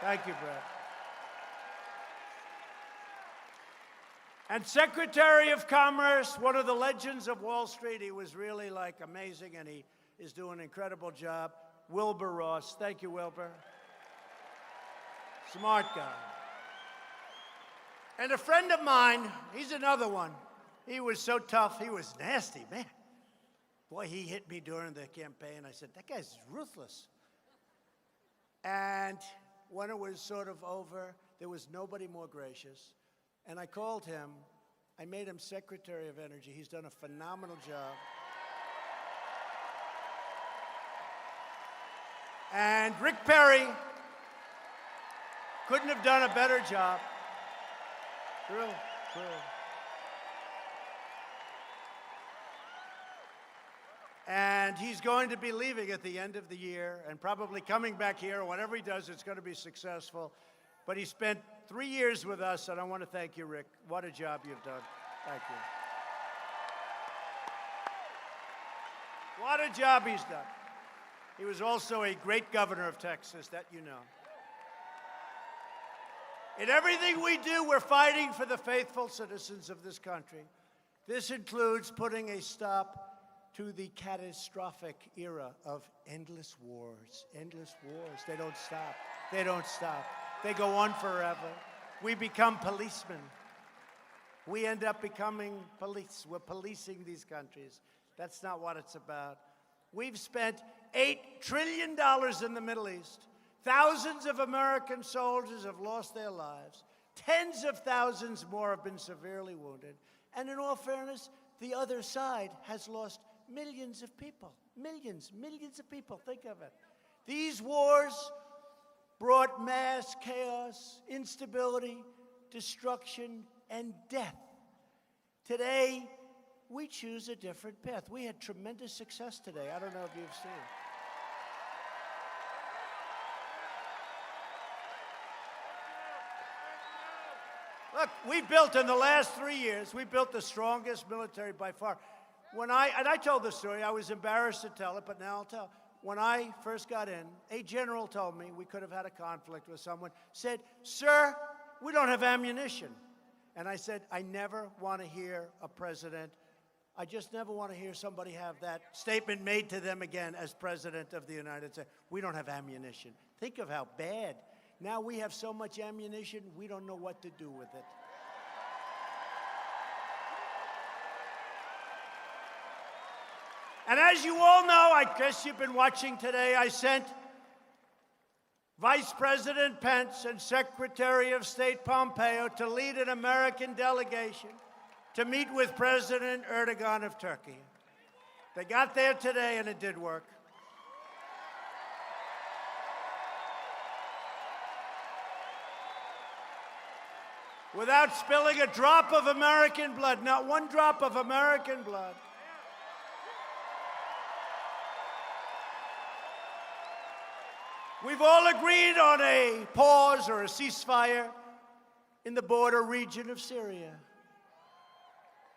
Thank you, Brad. And Secretary of Commerce, one of the legends of Wall Street, he was really like amazing, and he is doing an incredible job. Wilbur Ross. Thank you, Wilbur. Smart guy. And a friend of mine, he's another one. He was so tough. He was nasty, man. Boy, he hit me during the campaign. I said, that guy's ruthless. And when it was sort of over, there was nobody more gracious. And I called him. I made him Secretary of Energy. He's done a phenomenal job. And Rick Perry couldn't have done a better job. True. And he's going to be leaving at the end of the year and probably coming back here. Whatever he does, it's going to be successful. But he spent 3 years with us, and I want to thank you, Rick. What a job you've done. Thank you. What a job he's done. He was also a great governor of Texas, that you know. In everything we do, we're fighting for the faithful citizens of this country. This includes putting a stop to the catastrophic era of endless wars. Endless wars. They don't stop. They don't stop. They go on forever. We become policemen. We end up becoming police. We're policing these countries. That's not what it's about. We've spent $8 trillion in the Middle East. Thousands of American soldiers have lost their lives. Tens of thousands more have been severely wounded. And in all fairness, the other side has lost millions of people. Millions of people. Think of it. These wars brought mass chaos, instability, destruction, and death. Today, we choose a different path. We had tremendous success today. I don't know if you've seen. Look, we built in the last 3 years, we built the strongest military by far. And I told this story, I was embarrassed to tell it, but now I'll tell. When I first got in, a general told me we could have had a conflict with someone, said, "Sir, we don't have ammunition." And I said, I never want to hear a president, I just never want to hear somebody have that statement made to them again as President of the United States. We don't have ammunition. Think of how bad. Now we have so much ammunition, we don't know what to do with it. And as you all know, I guess you've been watching today, I sent Vice President Pence and Secretary of State Pompeo to lead an American delegation to meet with President Erdogan of Turkey. They got there today, and it did work. Without spilling a drop of American blood, not one drop of American blood. We've all agreed on a pause or a ceasefire in the border region of Syria.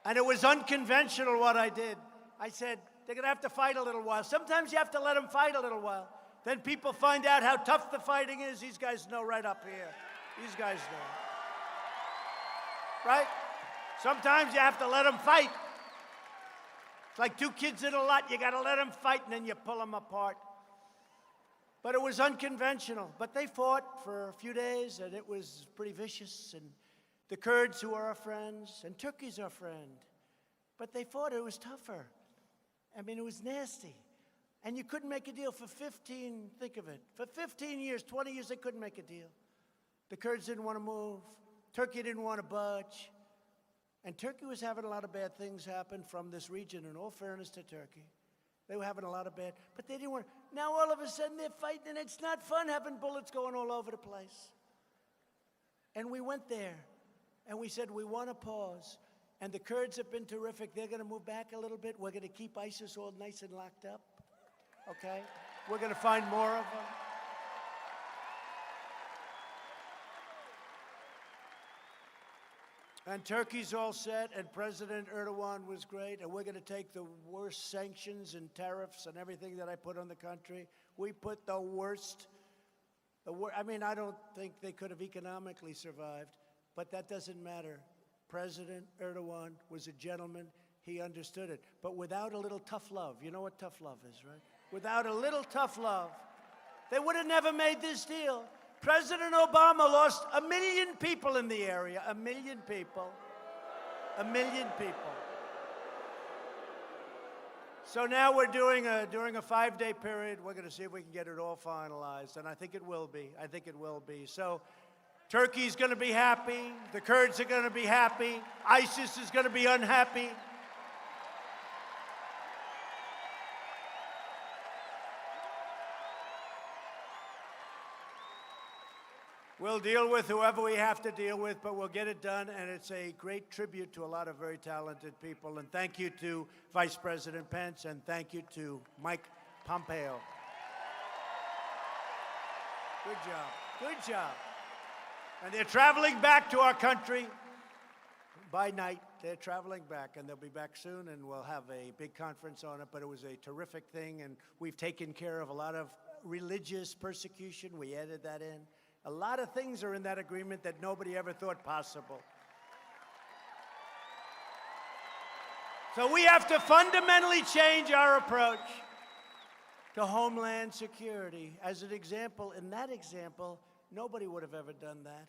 And it was unconventional what I did. I said, they're going to have to fight a little while. Sometimes you have to let them fight a little while. Then people find out how tough the fighting is. These guys know right up here. These guys know. Right? Sometimes you have to let them fight. It's like two kids in a lot. You got to let them fight, and then you pull them apart. But it was unconventional. But they fought for a few days, and it was pretty vicious. And the Kurds, who are our friends, and Turkey's our friend. But they fought. It was tougher. I mean, it was nasty. And you couldn't make a deal for 15, think of it, for 15 years, 20 years, they couldn't make a deal. The Kurds didn't want to move. Turkey didn't want to budge. And Turkey was having a lot of bad things happen from this region, in all fairness to Turkey. They were having a lot of bad, but they didn't want to. Now all of a sudden they're fighting, and it's not fun having bullets going all over the place. And we went there, and we said, we want to pause. And the Kurds have been terrific. They're going to move back a little bit. We're going to keep ISIS all nice and locked up, okay? We're going to find more of them. And Turkey's all set, and President Erdogan was great, and we're going to take the worst sanctions and tariffs and everything that I put on the country. We put the worst. I mean, I don't think they could have economically survived, but that doesn't matter. President Erdogan was a gentleman. He understood it. But without a little tough love, you know what tough love is, right? Without a little tough love, they would have never made this deal. President Obama lost 1 million people in the area, 1 million people, 1 million people. So now we're during a 5-day period, we're going to see if we can get it all finalized, and I think it will be. I think it will be. So Turkey's going to be happy. The Kurds are going to be happy. ISIS is going to be unhappy. We'll deal with whoever we have to deal with, but we'll get it done, and it's a great tribute to a lot of very talented people. And thank you to Vice President Pence, and thank you to Mike Pompeo. Good job. Good job. And they're traveling back to our country by night. They're traveling back, and they'll be back soon, and we'll have a big conference on it. But it was a terrific thing, and we've taken care of a lot of religious persecution. We added that in. A lot of things are in that agreement that nobody ever thought possible. So we have to fundamentally change our approach to homeland security. As an example, in that example, nobody would have ever done that.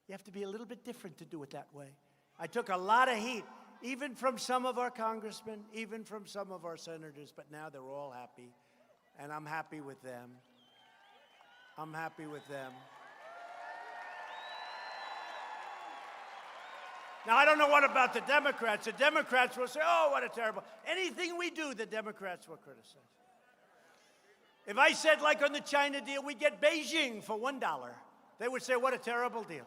You have to be a little bit different to do it that way. I took a lot of heat, even from some of our congressmen, even from some of our senators, but now they're all happy, and I'm happy with them. I'm happy with them. Now, I don't know what about the Democrats. The Democrats will say, oh, what a terrible. Anything we do, the Democrats will criticize. If I said, like on the China deal, we get Beijing for $1, they would say, what a terrible deal.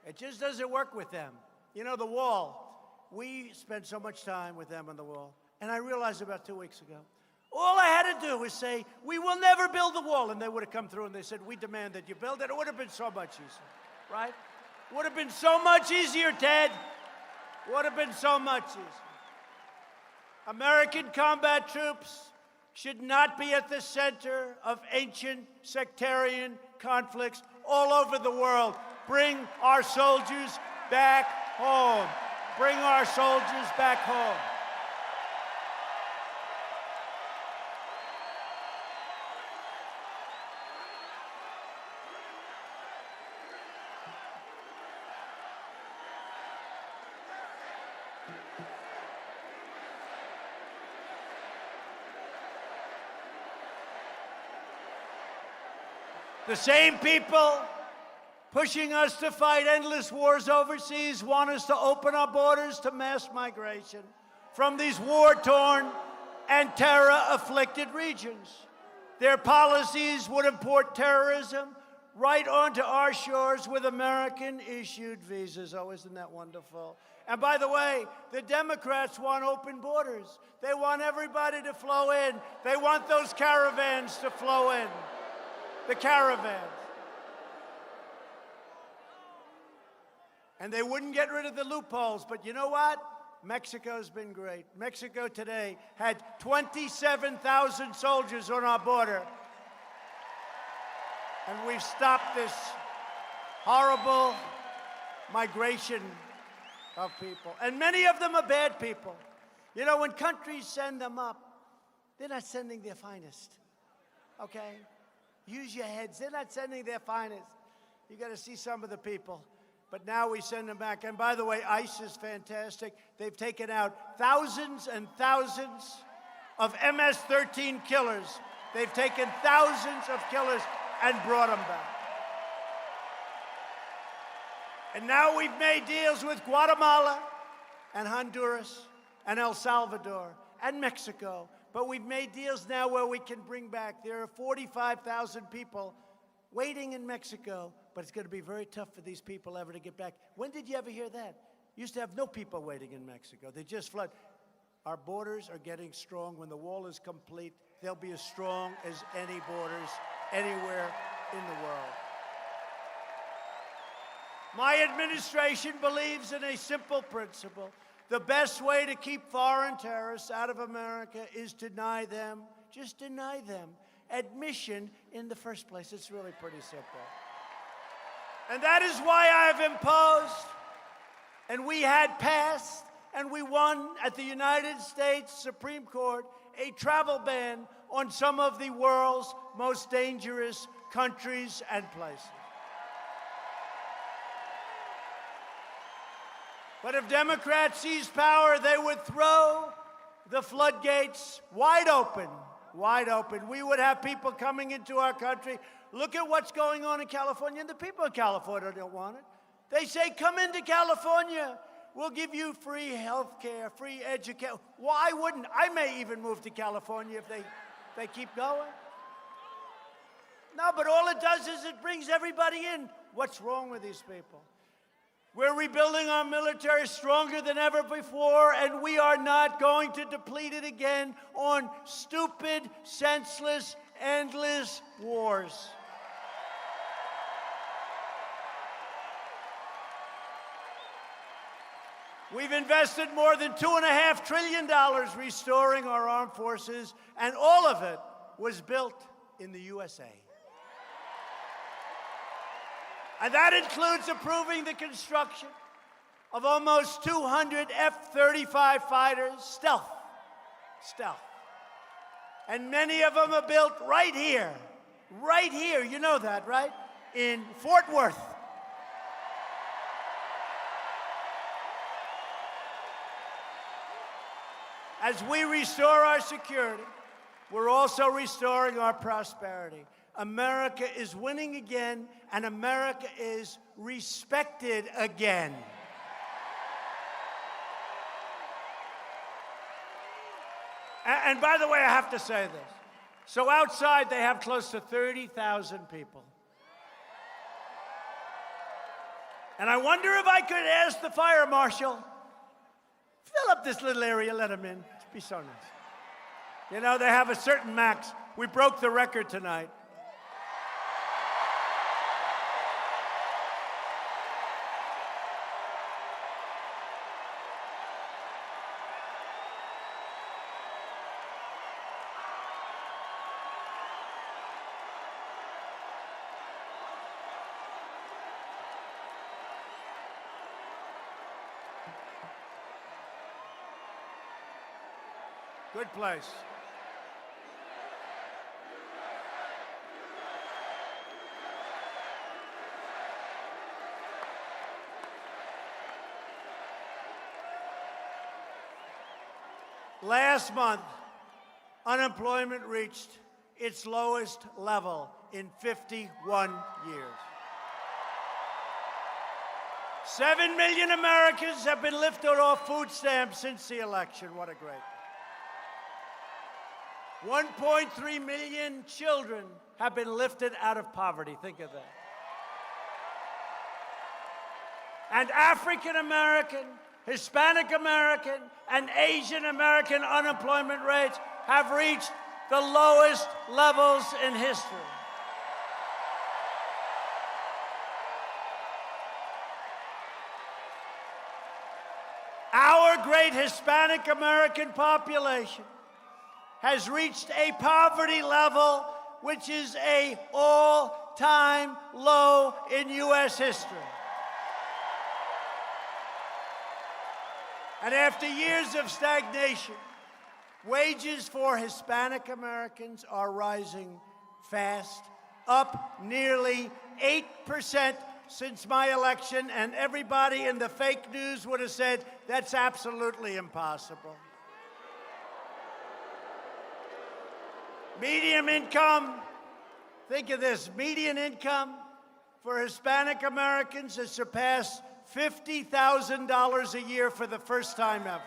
It just doesn't work with them. You know, the wall, we spent so much time with them on the wall. And I realized about 2 weeks ago, all I had to do was say, we will never build the wall. And they would have come through and they said, we demand that you build it. It would have been so much easier. Right? Would have been so much easier, Ted. Would have been so much easier. American combat troops should not be at the center of ancient sectarian conflicts all over the world. Bring our soldiers back home. Bring our soldiers back home. The same people pushing us to fight endless wars overseas want us to open our borders to mass migration from these war-torn and terror-afflicted regions. Their policies would import terrorism right onto our shores with American-issued visas. Oh, isn't that wonderful? And by the way, the Democrats want open borders. They want everybody to flow in. They want those caravans to flow in. The caravans. And they wouldn't get rid of the loopholes, but you know what? Mexico's been great. Mexico today had 27,000 soldiers on our border. And we've stopped this horrible migration of people. And many of them are bad people. You know, when countries send them up, they're not sending their finest, okay? Use your heads. They're not sending their finest. You got to see some of the people. But now we send them back. And by the way, ICE is fantastic. They've taken out thousands and thousands of MS-13 killers. They've taken thousands of killers and brought them back. And now we've made deals with Guatemala and Honduras and El Salvador and Mexico. But we've made deals now where we can bring back. There are 45,000 people waiting in Mexico, but it's going to be very tough for these people ever to get back. When did you ever hear that? Used to have no people waiting in Mexico. They just flood. Our borders are getting strong. When the wall is complete, they'll be as strong as any borders anywhere in the world. My administration believes in a simple principle. The best way to keep foreign terrorists out of America is to deny them, just deny them, admission in the first place. It's really pretty simple. And that is why I have imposed, and we had passed, and we won at the United States Supreme Court, a travel ban on some of the world's most dangerous countries and places. But if Democrats seize power, they would throw the floodgates wide open, wide open. We would have people coming into our country. Look at what's going on in California, and the people of California don't want it. They say, come into California. We'll give you free health care, free education. Why wouldn't? I may even move to California if they keep going. No, but all it does is it brings everybody in. What's wrong with these people? We're rebuilding our military stronger than ever before, and we are not going to deplete it again on stupid, senseless, endless wars. We've invested more than $2.5 trillion restoring our armed forces, and all of it was built in the USA. And that includes approving the construction of almost 200 F-35 fighters, stealth. And many of them are built right here, you know that, right? In Fort Worth. As we restore our security, we're also restoring our prosperity. America is winning again, and America is respected again. And by the way, I have to say this. So outside, they have close to 30,000 people. And I wonder if I could ask the fire marshal, fill up this little area, let them in. It'd be so nice. You know, they have a certain max. We broke the record tonight. Good place. Last month, unemployment reached its lowest level in 51 years. 7 million Americans have been lifted off food stamps since the election. What a great. 1.3 million children have been lifted out of poverty. Think of that. And African American, Hispanic American, and Asian American unemployment rates have reached the lowest levels in history. Our great Hispanic American population has reached a poverty level which is an all-time low in U.S. history. And after years of stagnation, wages for Hispanic Americans are rising fast, up nearly 8% since my election, and everybody in the fake news would have said that's absolutely impossible. Median income, think of this, median income for Hispanic Americans has surpassed $50,000 a year for the first time ever.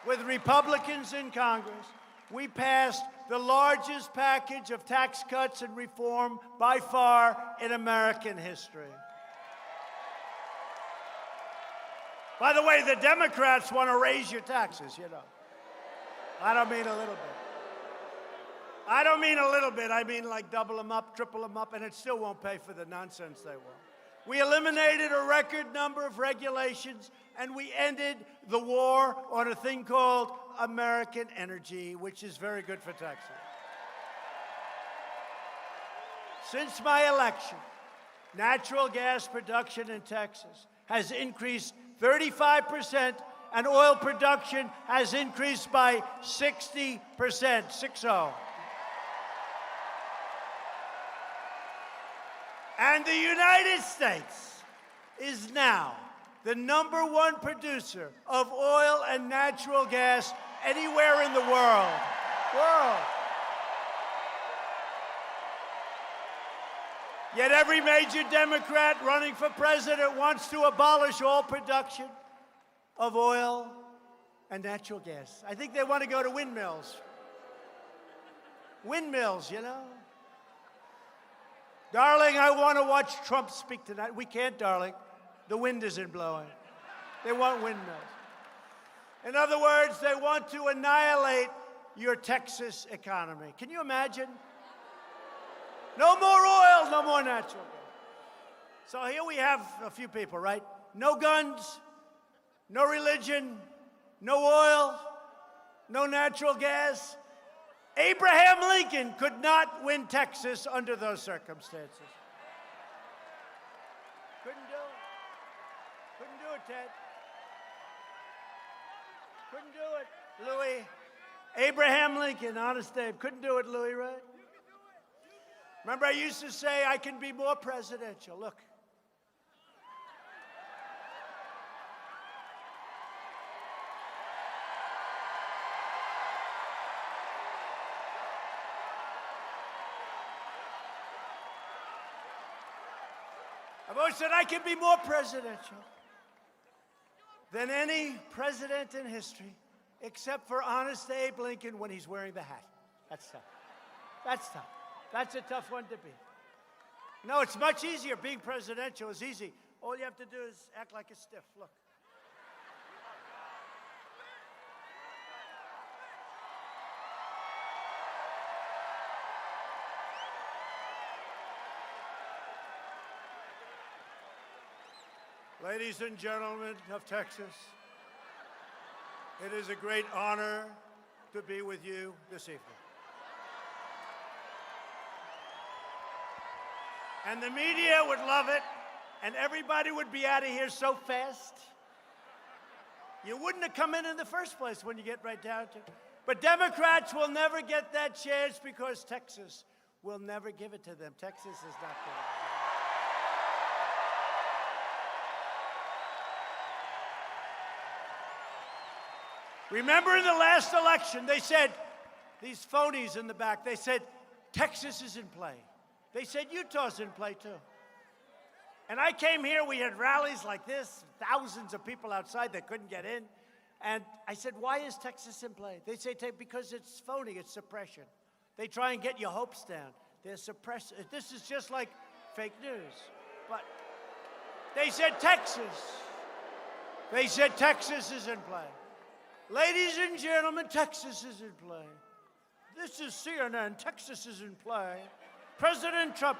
With Republicans in Congress, we passed the largest package of tax cuts and reform by far in American history. By the way, the Democrats want to raise your taxes, you know. I don't mean a little bit. I don't mean a little bit. I mean like double them up, triple them up, and it still won't pay for the nonsense they want. We eliminated a record number of regulations, and we ended the war on a thing called American energy, which is very good for Texas. Since my election, natural gas production in Texas has increased 35%, and oil production has increased by 60%, 6-0. And the United States is now the #1 producer of oil and natural gas anywhere in the world. Yet every major Democrat running for president wants to abolish all production of oil and natural gas. I think they want to go to windmills. Windmills, you know. Darling, I want to watch Trump speak tonight. We can't, darling. The wind isn't blowing. They want windmills. In other words, they want to annihilate your Texas economy. Can you imagine? No more oil, no more natural gas. So here we have a few people, right? No guns, no religion, no oil, no natural gas. Abraham Lincoln could not win Texas under those circumstances. Couldn't do it. Couldn't do it, Ted. Couldn't do it, Louis. Abraham Lincoln, honest Dave, couldn't do it, Louis, right? Remember, I used to say I can be more presidential. Look. I've always said I can be more presidential than any president in history, except for honest Abe Lincoln when he's wearing the hat. That's tough. That's tough. That's a tough one to beat. No, it's much easier. Being presidential is easy. All you have to do is act like a stiff. Look. Ladies and gentlemen of Texas, it is a great honor to be with you this evening. And the media would love it, and everybody would be out of here so fast. You wouldn't have come in the first place when you get right down to it. But Democrats will never get that chance because Texas will never give it to them. Texas is not going to. Remember in the last election, they said, these phonies in the back, they said, Texas is in play. They said Utah's in play too. And I came here, we had rallies like this, thousands of people outside that couldn't get in. And I said, why is Texas in play? They say, because it's phony, it's suppression. They try and get your hopes down. They're suppressing. This is just like fake news. But they said Texas. They said Texas is in play. Ladies and gentlemen, Texas is in play. This is CNN. Texas is in play. President Trump.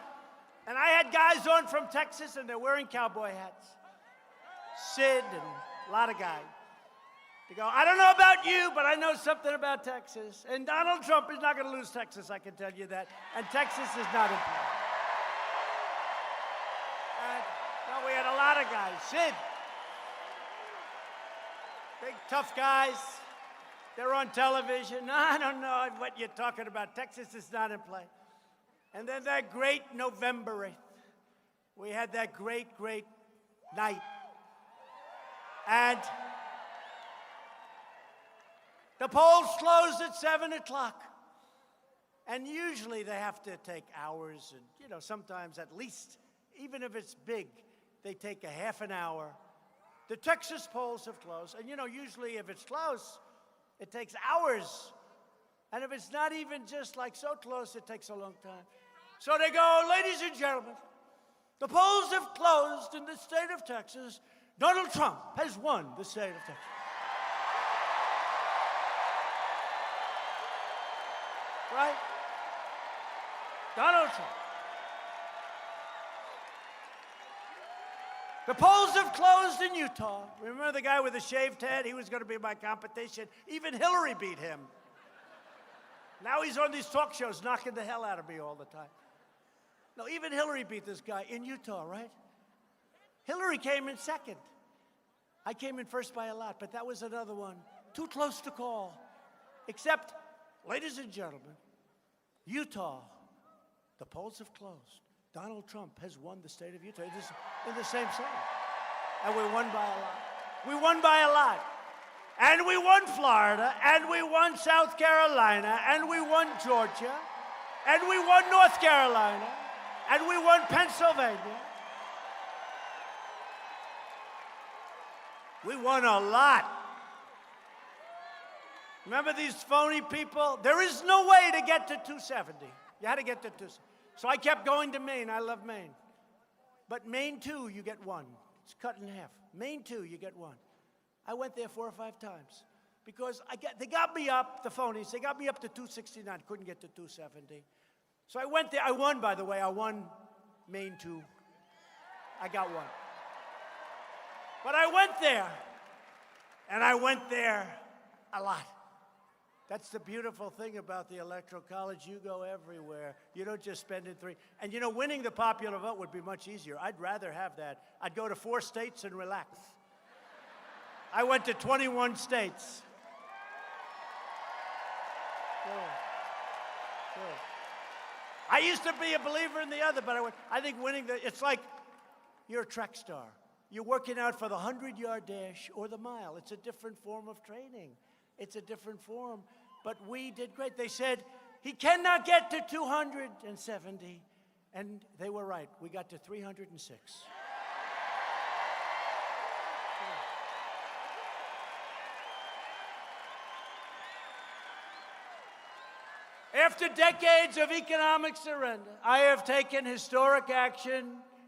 And I had guys on from Texas, and they're wearing cowboy hats. Sid and a lot of guys. They go, I don't know about you, but I know something about Texas. And Donald Trump is not going to lose Texas, I can tell you that. And Texas is not in play. Well, we had a lot of guys. Sid. Big, tough guys. They're on television. No, I don't know what you're talking about. Texas is not in play. And then that great November 8th. We had that great, great night. And the polls closed at 7 o'clock. And usually they have to take hours and, you know, sometimes at least, even if it's big, they take a half an hour. The Texas polls have closed. And, you know, usually if it's close, it takes hours. And if it's not even just like so close, it takes a long time. So they go, ladies and gentlemen, the polls have closed in the state of Texas. Donald Trump has won the state of Texas. Right? Donald Trump. The polls have closed in Utah. Remember the guy with the shaved head? He was going to be my competition. Even Hillary beat him. Now he's on these talk shows knocking the hell out of me all the time. No, even Hillary beat this guy in Utah, right? Hillary came in second. I came in first by a lot, but that was another one. Too close to call. Except, ladies and gentlemen, Utah, the polls have closed. Donald Trump has won the state of Utah. It is in the same state. And we won by a lot. We won by a lot. And we won Florida, and we won South Carolina, and we won Georgia, and we won North Carolina, and we won Pennsylvania. We won a lot. Remember these phony people? There is no way to get to 270. You had to get to 270. So I kept going to Maine. I love Maine. But Maine 2, you get 1. It's cut in half. Maine 2, you get 1. I went there 4 or 5 times because they got me up, the phonies, they got me up to 269, couldn't get to 270. So I went there. I won, by the way. I won Maine 2. I got 1. But I went there, and I went there a lot. That's the beautiful thing about the Electoral College. You go everywhere. You don't just spend it 3. And, you know, winning the popular vote would be much easier. I'd rather have that. I'd go to 4 states and relax. I went to 21 states. Good. I used to be a believer in the other, but I think winning it's like you're a track star. You're working out for the 100-yard dash or the mile. It's a different form of training. It's a different form. But we did great. They said, he cannot get to 270. And they were right. We got to 306. After decades of economic surrender, I have taken historic action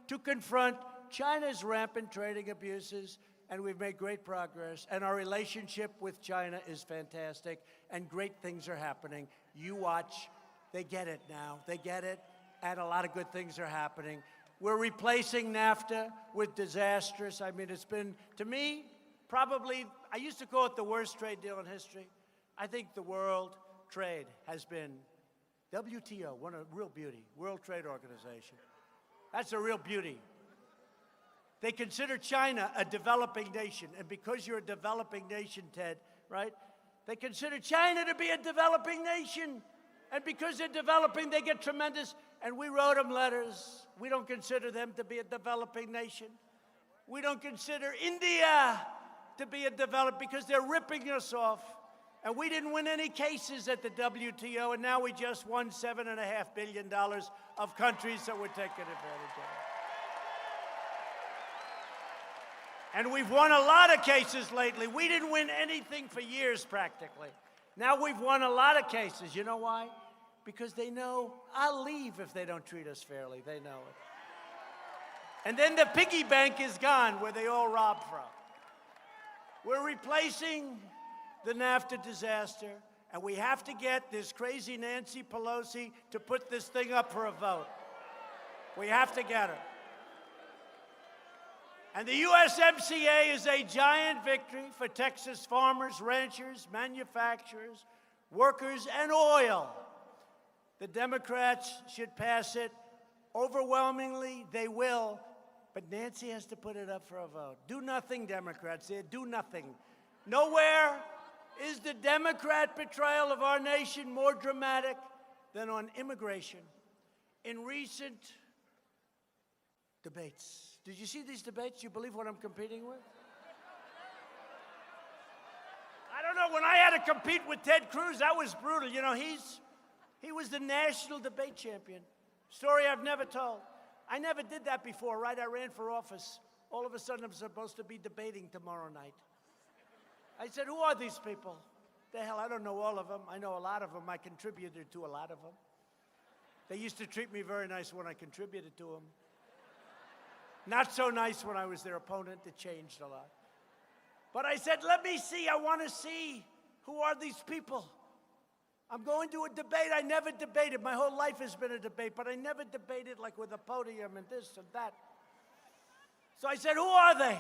to confront China's rampant trading abuses, and we've made great progress. And our relationship with China is fantastic, and great things are happening. You watch. They get it now. They get it, and a lot of good things are happening. We're replacing NAFTA with disastrous. I mean, it's been, to me, probably, I used to call it the worst trade deal in history. I think the world trade has been WTO, one of real beauty, World Trade Organization. That's a real beauty. They consider China a developing nation, and because you're a developing nation, Ted, right? They consider China to be a developing nation, and because they're developing, they get tremendous, and we wrote them letters. We don't consider them to be a developing nation. We don't consider India to be a developed, because they're ripping us off. And we didn't win any cases at the WTO, and now we just won $7.5 billion of countries that we're taking advantage of. And we've won a lot of cases lately. We didn't win anything for years, practically. Now we've won a lot of cases. You know why? Because they know I'll leave if they don't treat us fairly. They know it. And then the piggy bank is gone, where they all robbed from. We're replacing the NAFTA disaster, and we have to get this crazy Nancy Pelosi to put this thing up for a vote. We have to get her. And the USMCA is a giant victory for Texas farmers, ranchers, manufacturers, workers, and oil. The Democrats should pass it. Overwhelmingly, they will. But Nancy has to put it up for a vote. Do nothing, Democrats. Do nothing. Nowhere is the Democrat betrayal of our nation more dramatic than on immigration in recent debates. Did you see these debates? You believe what I'm competing with? I don't know. When I had to compete with Ted Cruz, that was brutal. You know, he was the national debate champion. Story I've never told. I never did that before, right? I ran for office. All of a sudden, I'm supposed to be debating tomorrow night. I said, who are these people? The hell, I don't know all of them. I know a lot of them. I contributed to a lot of them. They used to treat me very nice when I contributed to them. Not so nice when I was their opponent. It changed a lot. But I said, let me see. I want to see who are these people. I'm going to a debate. I never debated. My whole life has been a debate, but I never debated like with a podium and this and that. So I said, who are they?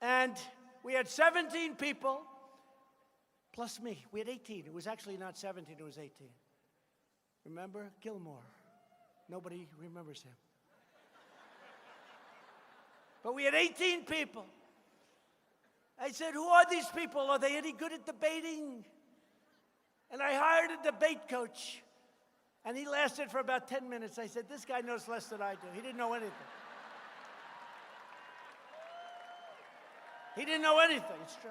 And we had 17 people, plus me. We had 18. It was actually not 17, it was 18. Remember? Gilmore. Nobody remembers him. But we had 18 people. I said, who are these people? Are they any good at debating? And I hired a debate coach. And he lasted for about 10 minutes. I said, this guy knows less than I do. He didn't know anything. He didn't know anything, it's true.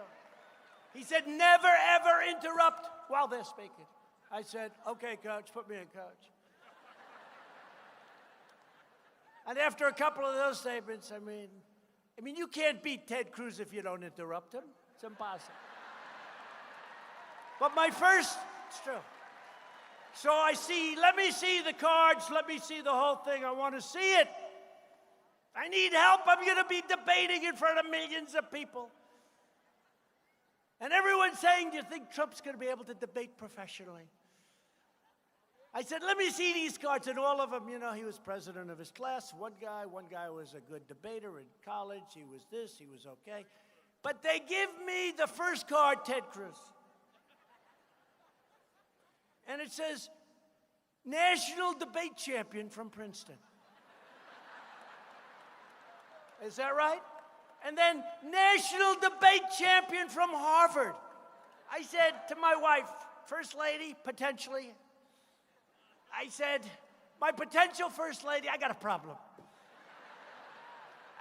He said, never, ever interrupt while they're speaking. I said, okay, coach, put me in, coach. And after a couple of those statements, I mean, you can't beat Ted Cruz if you don't interrupt him. It's impossible. But it's true. So let me see the cards, let me see the whole thing. I want to see it. I need help. I'm going to be debating in front of millions of people. And everyone's saying, do you think Trump's going to be able to debate professionally? I said, let me see these cards. And all of them, you know, he was president of his class. One guy was a good debater in college. He was this, he was okay. But they give me the first card, Ted Cruz. And it says, National Debate Champion from Princeton. Is that right? And then National Debate Champion from Harvard. I said to my wife, First Lady, potentially, I said, my potential First Lady, I got a problem.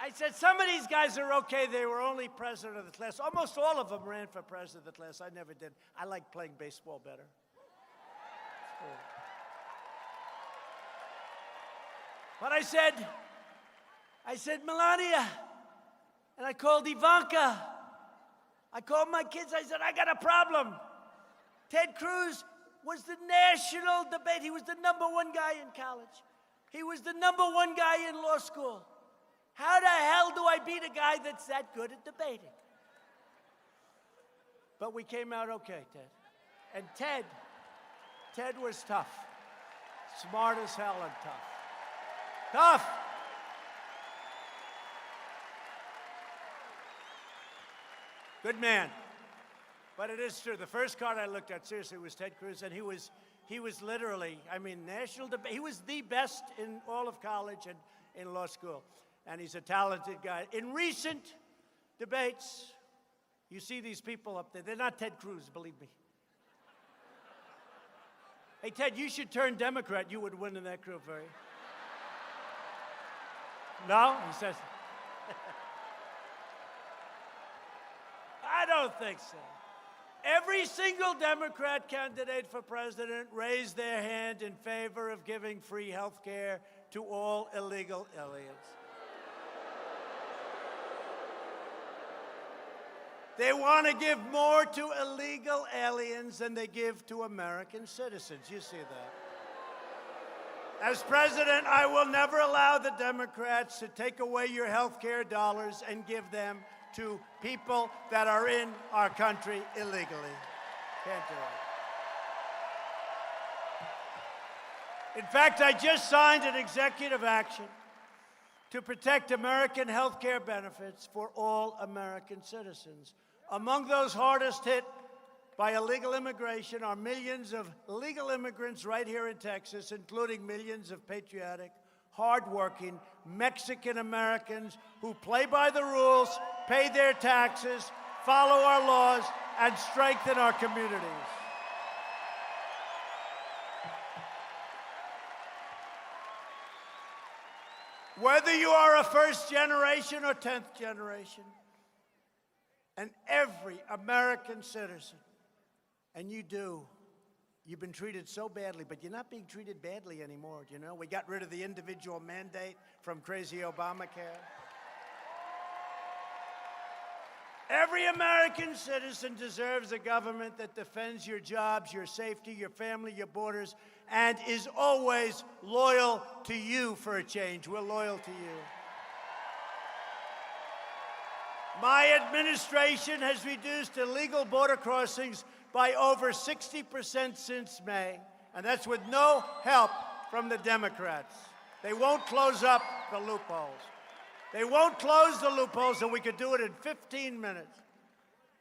I said, some of these guys are okay. They were only president of the class. Almost all of them ran for president of the class. I never did. I like playing baseball better. But I said, Melania, and I called Ivanka. I called my kids. I said, I got a problem. Ted Cruz was the national debate. He was the #1 guy in college. He was the #1 guy in law school. How the hell do I beat a guy that's that good at debating? But we came out okay, Ted. And Ted was tough. Smart as hell and tough. Tough. Good man. But it is true. The first card I looked at, seriously, was Ted Cruz, and he was literally, national debate. He was the best in all of college and in law school. And he's a talented guy. In recent debates, you see these people up there. They're not Ted Cruz, believe me. Hey, Ted, you should turn Democrat. You would win in that group, very. No? He says. I don't think so. Every single Democrat candidate for president raised their hand in favor of giving free health care to all illegal aliens. They want to give more to illegal aliens than they give to American citizens. You see that. As president, I will never allow the Democrats to take away your health care dollars and give them to people that are in our country illegally. Can't do it. In fact, I just signed an executive action to protect American health care benefits for all American citizens. Among those hardest hit by illegal immigration are millions of legal immigrants right here in Texas, including millions of patriotic, hardworking Mexican Americans who play by the rules, pay their taxes, follow our laws, and strengthen our communities. Whether you are a first generation or 10th generation, and every American citizen, and you've been treated so badly, but you're not being treated badly anymore, you know? We got rid of the individual mandate from crazy Obamacare. Every American citizen deserves a government that defends your jobs, your safety, your family, your borders, and is always loyal to you for a change. We're loyal to you. My administration has reduced illegal border crossings by over 60% since May, and that's with no help from the Democrats. They won't close up the loopholes. They won't close the loopholes, so we could do it in 15 minutes.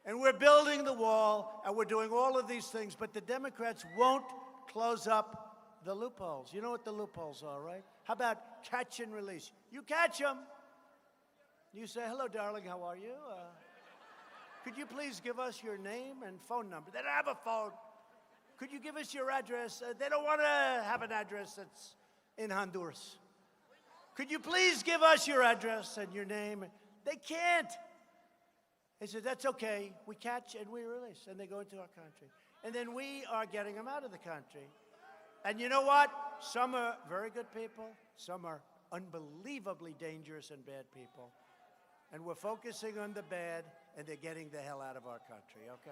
And we're building the wall, and we're doing all of these things, but the Democrats won't close up the loopholes. You know what the loopholes are, right? How about catch and release? You catch them. You say, hello, darling, how are you? Could you please give us your name and phone number? They don't have a phone. Could you give us your address? They don't want to have an address that's in Honduras. Could you please give us your address and your name? They can't. They said, that's okay. We catch and we release. And they go into our country. And then we are getting them out of the country. And you know what? Some are very good people. Some are unbelievably dangerous and bad people. And we're focusing on the bad, and they're getting the hell out of our country, okay?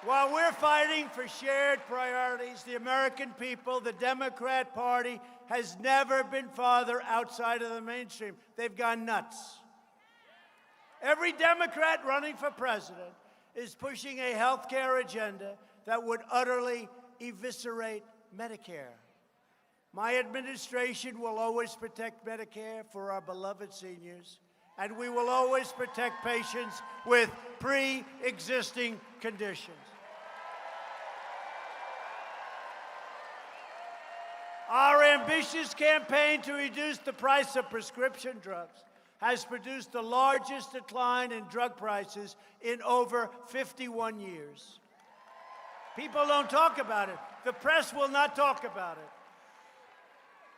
While we're fighting for shared priorities, the American people, the Democrat Party, has never been farther outside of the mainstream. They've gone nuts. Every Democrat running for president is pushing a health care agenda that would utterly eviscerate Medicare. My administration will always protect Medicare for our beloved seniors, and we will always protect patients with pre-existing conditions. Our ambitious campaign to reduce the price of prescription drugs has produced the largest decline in drug prices in over 51 years. People don't talk about it. The press will not talk about it.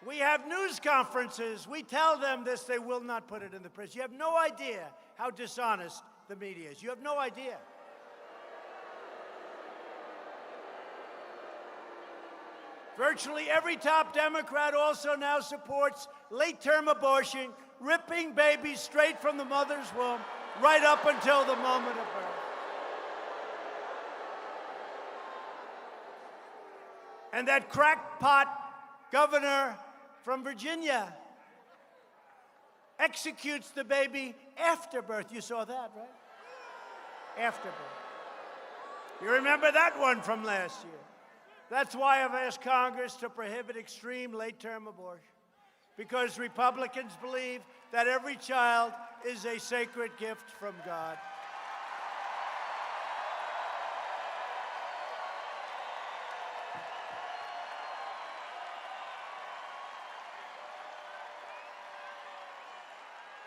We have news conferences. We tell them this. They will not put it in the press. You have no idea how dishonest the media is. You have no idea. Virtually every top Democrat also now supports late-term abortion, ripping babies straight from the mother's womb right up until the moment of birth. And that crackpot governor from Virginia executes the baby after birth. You saw that, right? After birth. You remember that one from last year. That's why I've asked Congress to prohibit extreme late-term abortion, because Republicans believe that every child is a sacred gift from God.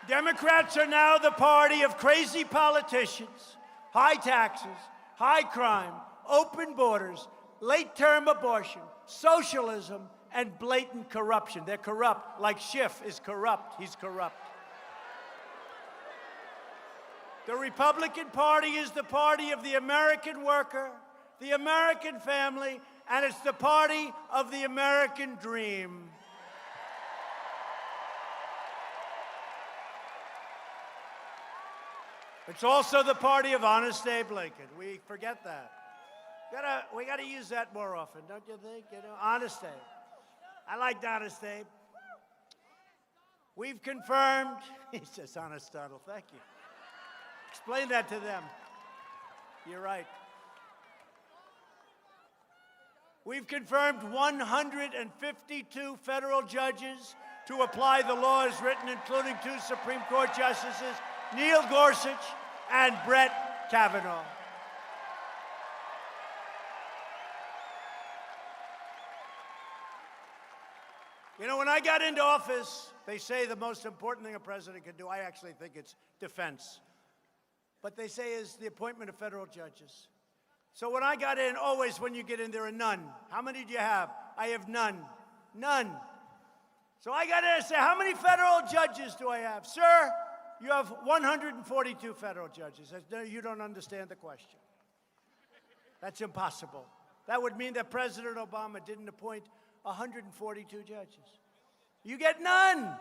Democrats are now the party of crazy politicians, high taxes, high crime, open borders, late-term abortion, socialism, and blatant corruption. They're corrupt, like Schiff is corrupt. He's corrupt. The Republican Party is the party of the American worker, the American family, and it's the party of the American dream. It's also the party of Honest Abe Lincoln. We forget that. We gotta use that more often, don't you think? You know, Honest Abe. I liked Honest Abe. We've confirmed. He says, Honest Donald. Thank you. Explain that to them. You're right. We've confirmed 152 federal judges to apply the laws written, including 2 Supreme Court justices, Neil Gorsuch and Brett Kavanaugh. You know, when I got into office, they say the most important thing a president can do, I actually think it's defense. But they say is the appointment of federal judges. So when I got in, always when you get in, there are none. How many do you have? I have none. None. So I got in and say, how many federal judges do I have? Sir, you have 142 federal judges. No, you don't understand the question. That's impossible. That would mean that President Obama didn't appoint 142 judges. You get none.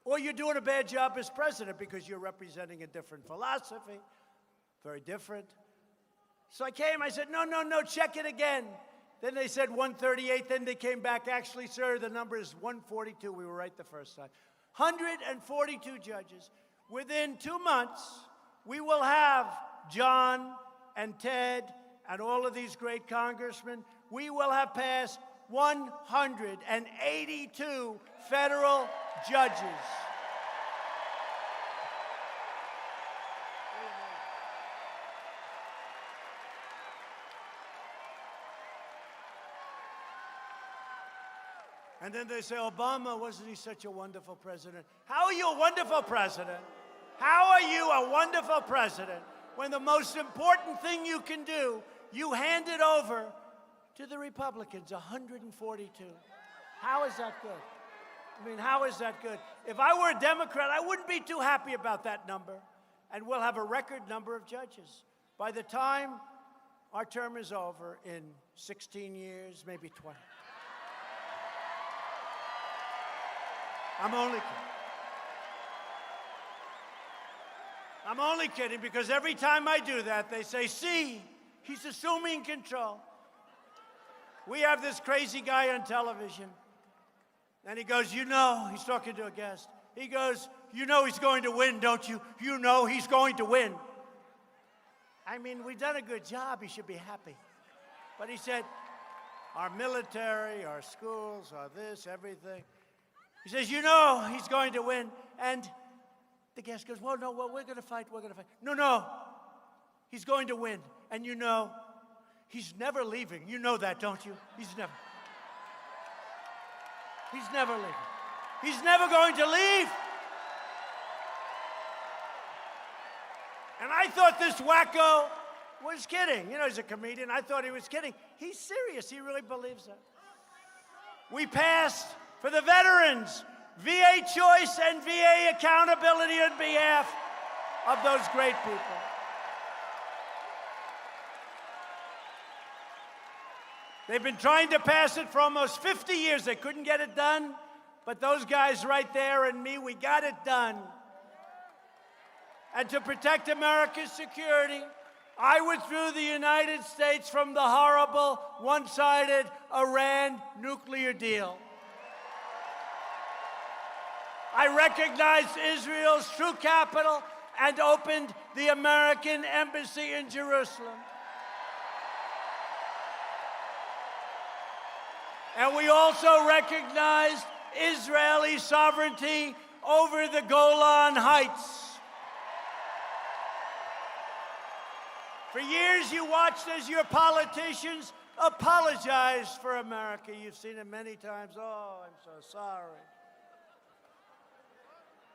Or you're doing a bad job as president because you're representing a different philosophy, very different. So I came, I said, no, check it again. Then they said 138, then they came back. Actually, sir, the number is 142. We were right the first time. 142 judges. Within 2 months, we will have John and Ted and all of these great congressmen. We will have passed 182 federal judges. And then they say, Obama, wasn't he such a wonderful president? How are you a wonderful president? How are you a wonderful president when the most important thing you can do, you hand it over to the Republicans, 142? How is that good? I mean, how is that good? If I were a Democrat, I wouldn't be too happy about that number. And we'll have a record number of judges. By the time our term is over in 16 years, maybe 20. I'm only kidding. I'm only kidding because every time I do that, they say, see, he's assuming control. We have this crazy guy on television, and he goes, you know, he's talking to a guest. He goes, you know he's going to win, don't you? You know he's going to win. I mean, we've done a good job. He should be happy. But he said, our military, our schools, our this, everything. He says, you know he's going to win. And the guest goes, well, no, well, we're going to fight, we're going to fight. No, he's going to win. And you know, he's never leaving. You know that, don't you? He's never leaving. He's never going to leave. And I thought this wacko was kidding. You know, he's a comedian. I thought he was kidding. He's serious. He really believes that. We passed for the veterans, VA choice and VA accountability on behalf of those great people. They've been trying to pass it for almost 50 years. They couldn't get it done, but those guys right there and me, we got it done. And to protect America's security, I withdrew the United States from the horrible, one-sided Iran nuclear deal. I recognized Israel's true capital and opened the American embassy in Jerusalem. And we also recognized Israeli sovereignty over the Golan Heights. For years, you watched as your politicians apologized for America. You've seen it many times. Oh, I'm so sorry.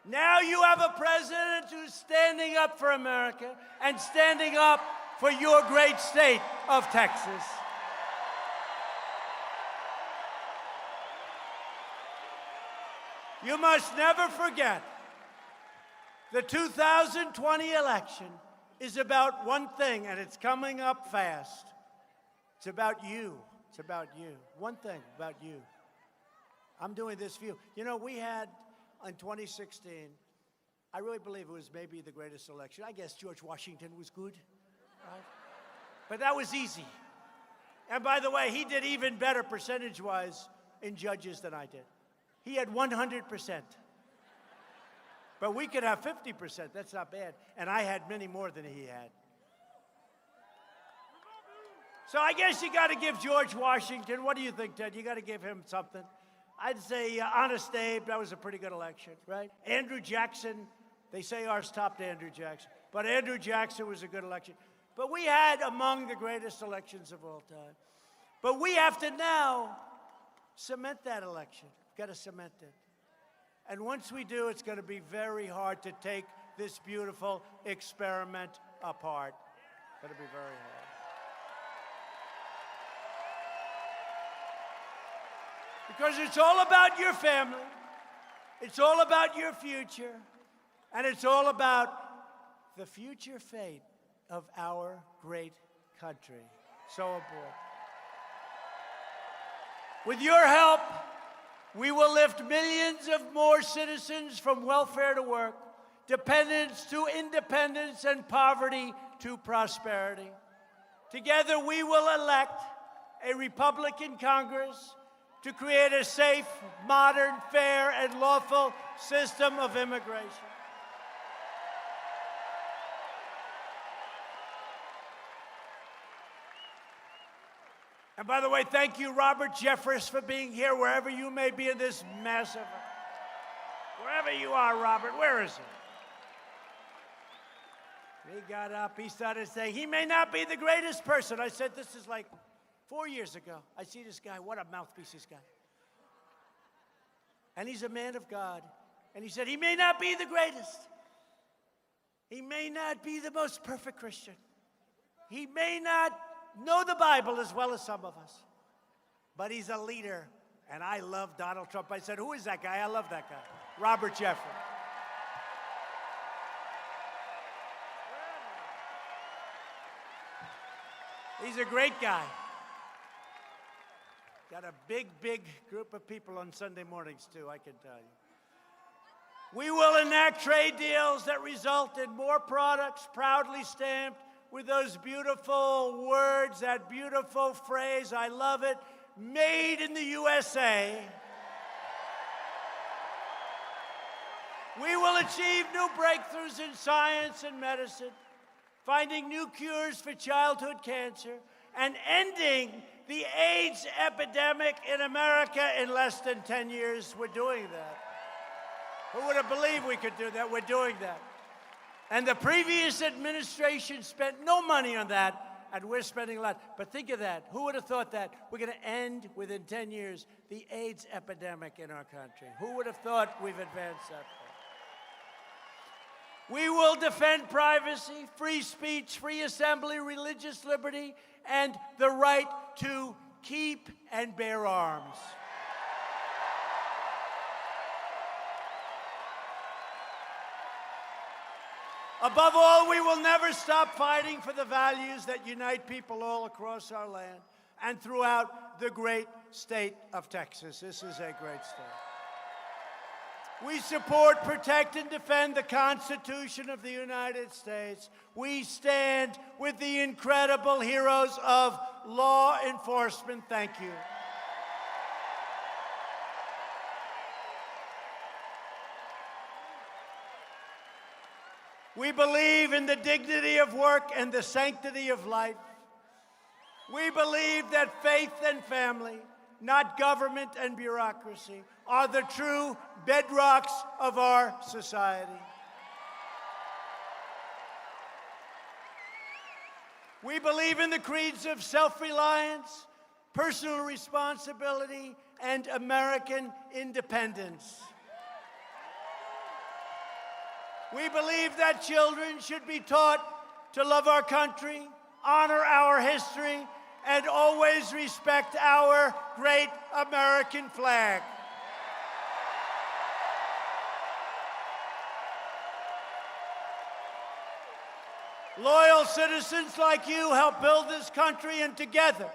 Now you have a president who's standing up for America and standing up for your great state of Texas. You must never forget the 2020 election is about one thing, and it's coming up fast. It's about you. It's about you. One thing about you. I'm doing this for you. You know, we had, in 2016, I really believe it was maybe the greatest election. I guess George Washington was good, right? But that was easy. And by the way, he did even better percentage-wise in judges than I did. He had 100%. But we could have 50%. That's not bad. And I had many more than he had. So I guess you got to give George Washington, what do you think, Ted? You got to give him something. I'd say Honest Abe, that was a pretty good election, right? Andrew Jackson, they say ours topped Andrew Jackson. But Andrew Jackson was a good election. But we had among the greatest elections of all time. But we have to now cement that election. got to cement it. And once we do, it's going to be very hard to take this beautiful experiment apart. It's going to be very hard. Because it's all about your family, it's all about your future, and it's all about the future fate of our great country. So important. With your help, we will lift millions of more citizens from welfare to work, dependence to independence, and poverty to prosperity. Together, we will elect a Republican Congress to create a safe, modern, fair, and lawful system of immigration. And by the way, thank you, Robert Jeffress, for being here wherever you may be in this massive. Wherever you are, Robert, where is he? He got up, he started saying, he may not be the greatest person. I said, this is like 4 years ago. I see this guy, what a mouthpiece he's got. And he's a man of God. And he said, he may not be the greatest. He may not be the most perfect Christian. He may not know the Bible as well as some of us. But he's a leader. And I love Donald Trump. I said, who is that guy? I love that guy. Robert Jeffress. He's a great guy. Got a big, big group of people on Sunday mornings, too, I can tell you. We will enact trade deals that result in more products proudly stamped with those beautiful words, that beautiful phrase, I love it, made in the USA. We will achieve new breakthroughs in science and medicine, finding new cures for childhood cancer, and ending the AIDS epidemic in America in less than 10 years. We're doing that. Who would have believed we could do that? We're doing that. And the previous administration spent no money on that, and we're spending a lot. But think of that. Who would have thought that? We're going to end, within 10 years, the AIDS epidemic in our country. Who would have thought we've advanced that far? We will defend privacy, free speech, free assembly, religious liberty, and the right to keep and bear arms. Above all, we will never stop fighting for the values that unite people all across our land and throughout the great state of Texas. This is a great state. We support, protect, and defend the Constitution of the United States. We stand with the incredible heroes of law enforcement. Thank you. We believe in the dignity of work and the sanctity of life. We believe that faith and family, not government and bureaucracy, are the true bedrocks of our society. We believe in the creeds of self-reliance, personal responsibility, and American independence. We believe that children should be taught to love our country, honor our history, and always respect our great American flag. Loyal citizens like you help build this country, and together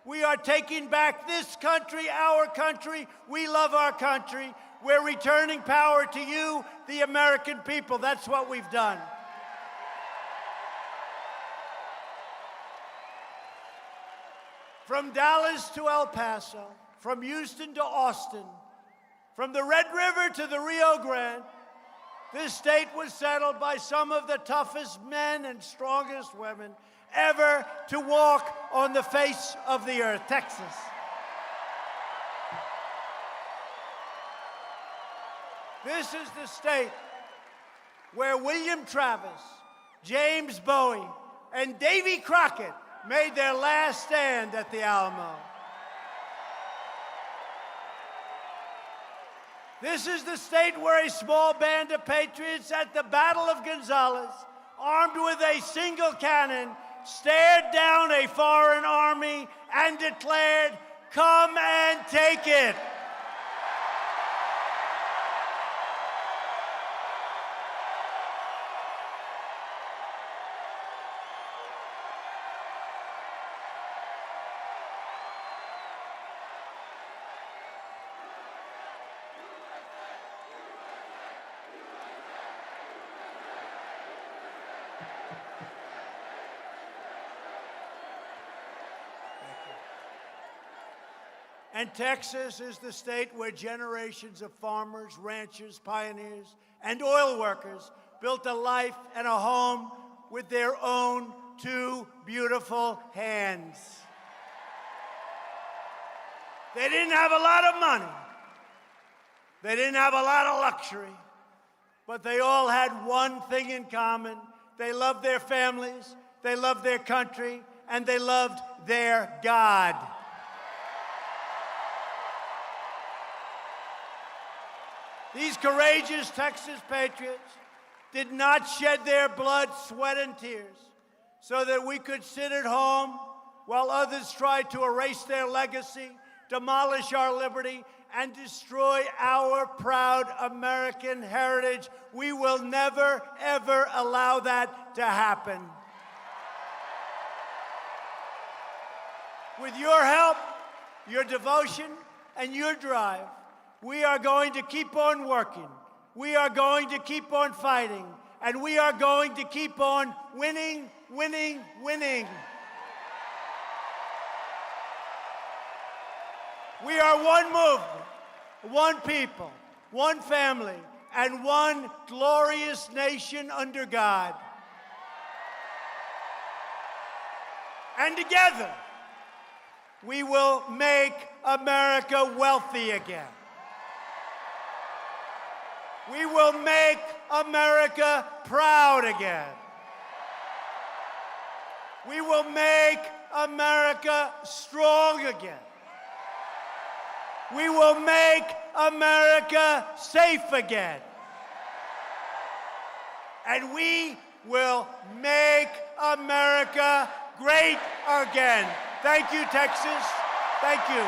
we are taking back this country, our country. We love our country. We're returning power to you, the American people. That's what we've done. From Dallas to El Paso, from Houston to Austin, from the Red River to the Rio Grande, this state was settled by some of the toughest men and strongest women ever to walk on the face of the earth. Texas. This is the state where William Travis, James Bowie, and Davy Crockett made their last stand at the Alamo. This is the state where a small band of patriots at the Battle of Gonzales, armed with a single cannon, stared down a foreign army and declared, "Come and take it." And Texas is the state where generations of farmers, ranchers, pioneers, and oil workers built a life and a home with their own two beautiful hands. They didn't have a lot of money. They didn't have a lot of luxury. But they all had one thing in common. They loved their families, they loved their country, and they loved their God. These courageous Texas patriots did not shed their blood, sweat, and tears so that we could sit at home while others tried to erase their legacy, demolish our liberty, and destroy our proud American heritage. We will never, ever allow that to happen. With your help, your devotion, and your drive, we are going to keep on working. We are going to keep on fighting. And we are going to keep on winning, winning, winning. We are one movement, one people, one family, and one glorious nation under God. And together, we will make America wealthy again. We will make America proud again. We will make America strong again. We will make America safe again. And we will make America great again. Thank you, Texas. Thank you.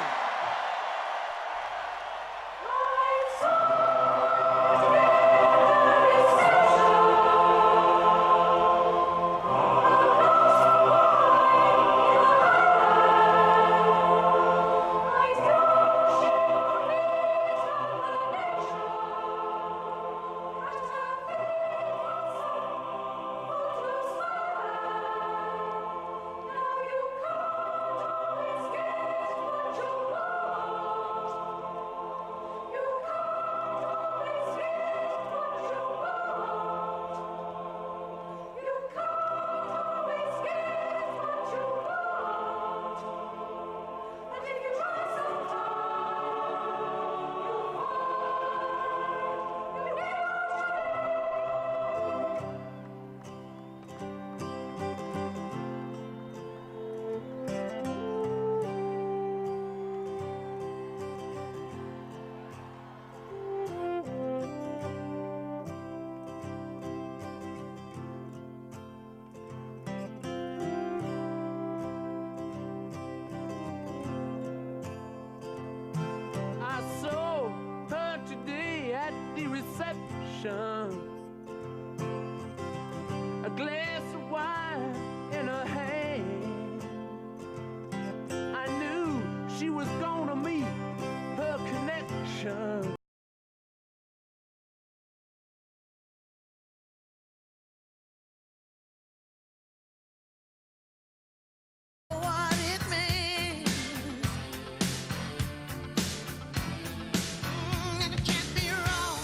A glass of wine in her hand. I knew she was gonna meet her connection.
What it means, and it can't be wrong.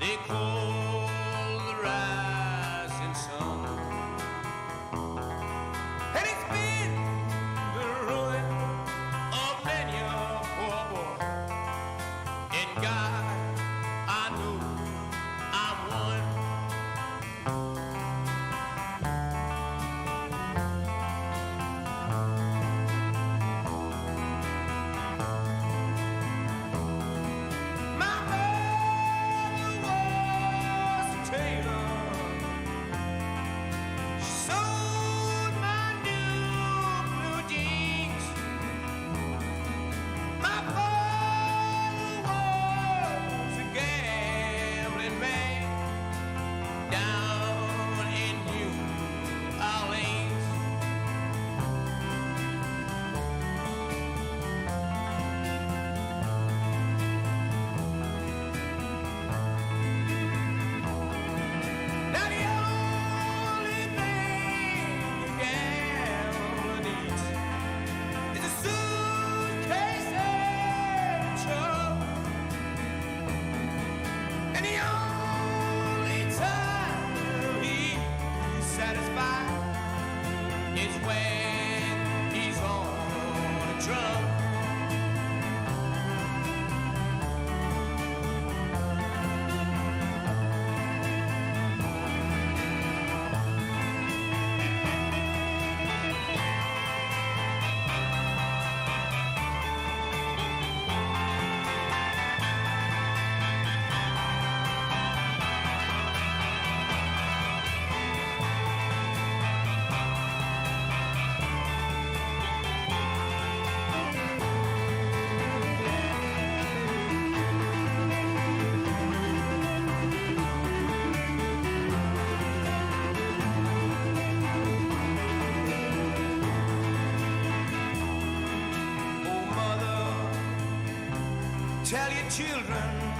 they call the rising sun. And it's been the ruin of many a poor boy. And God, I know I'm one. My mother was a tailor. She sewed my new blue jeans. My father was a gambling man down in New Orleans. Now the only thing a gambler needs is a suitcase and a truck. And the only time he's satisfied is when he's on a drum. Oh, mother, tell your children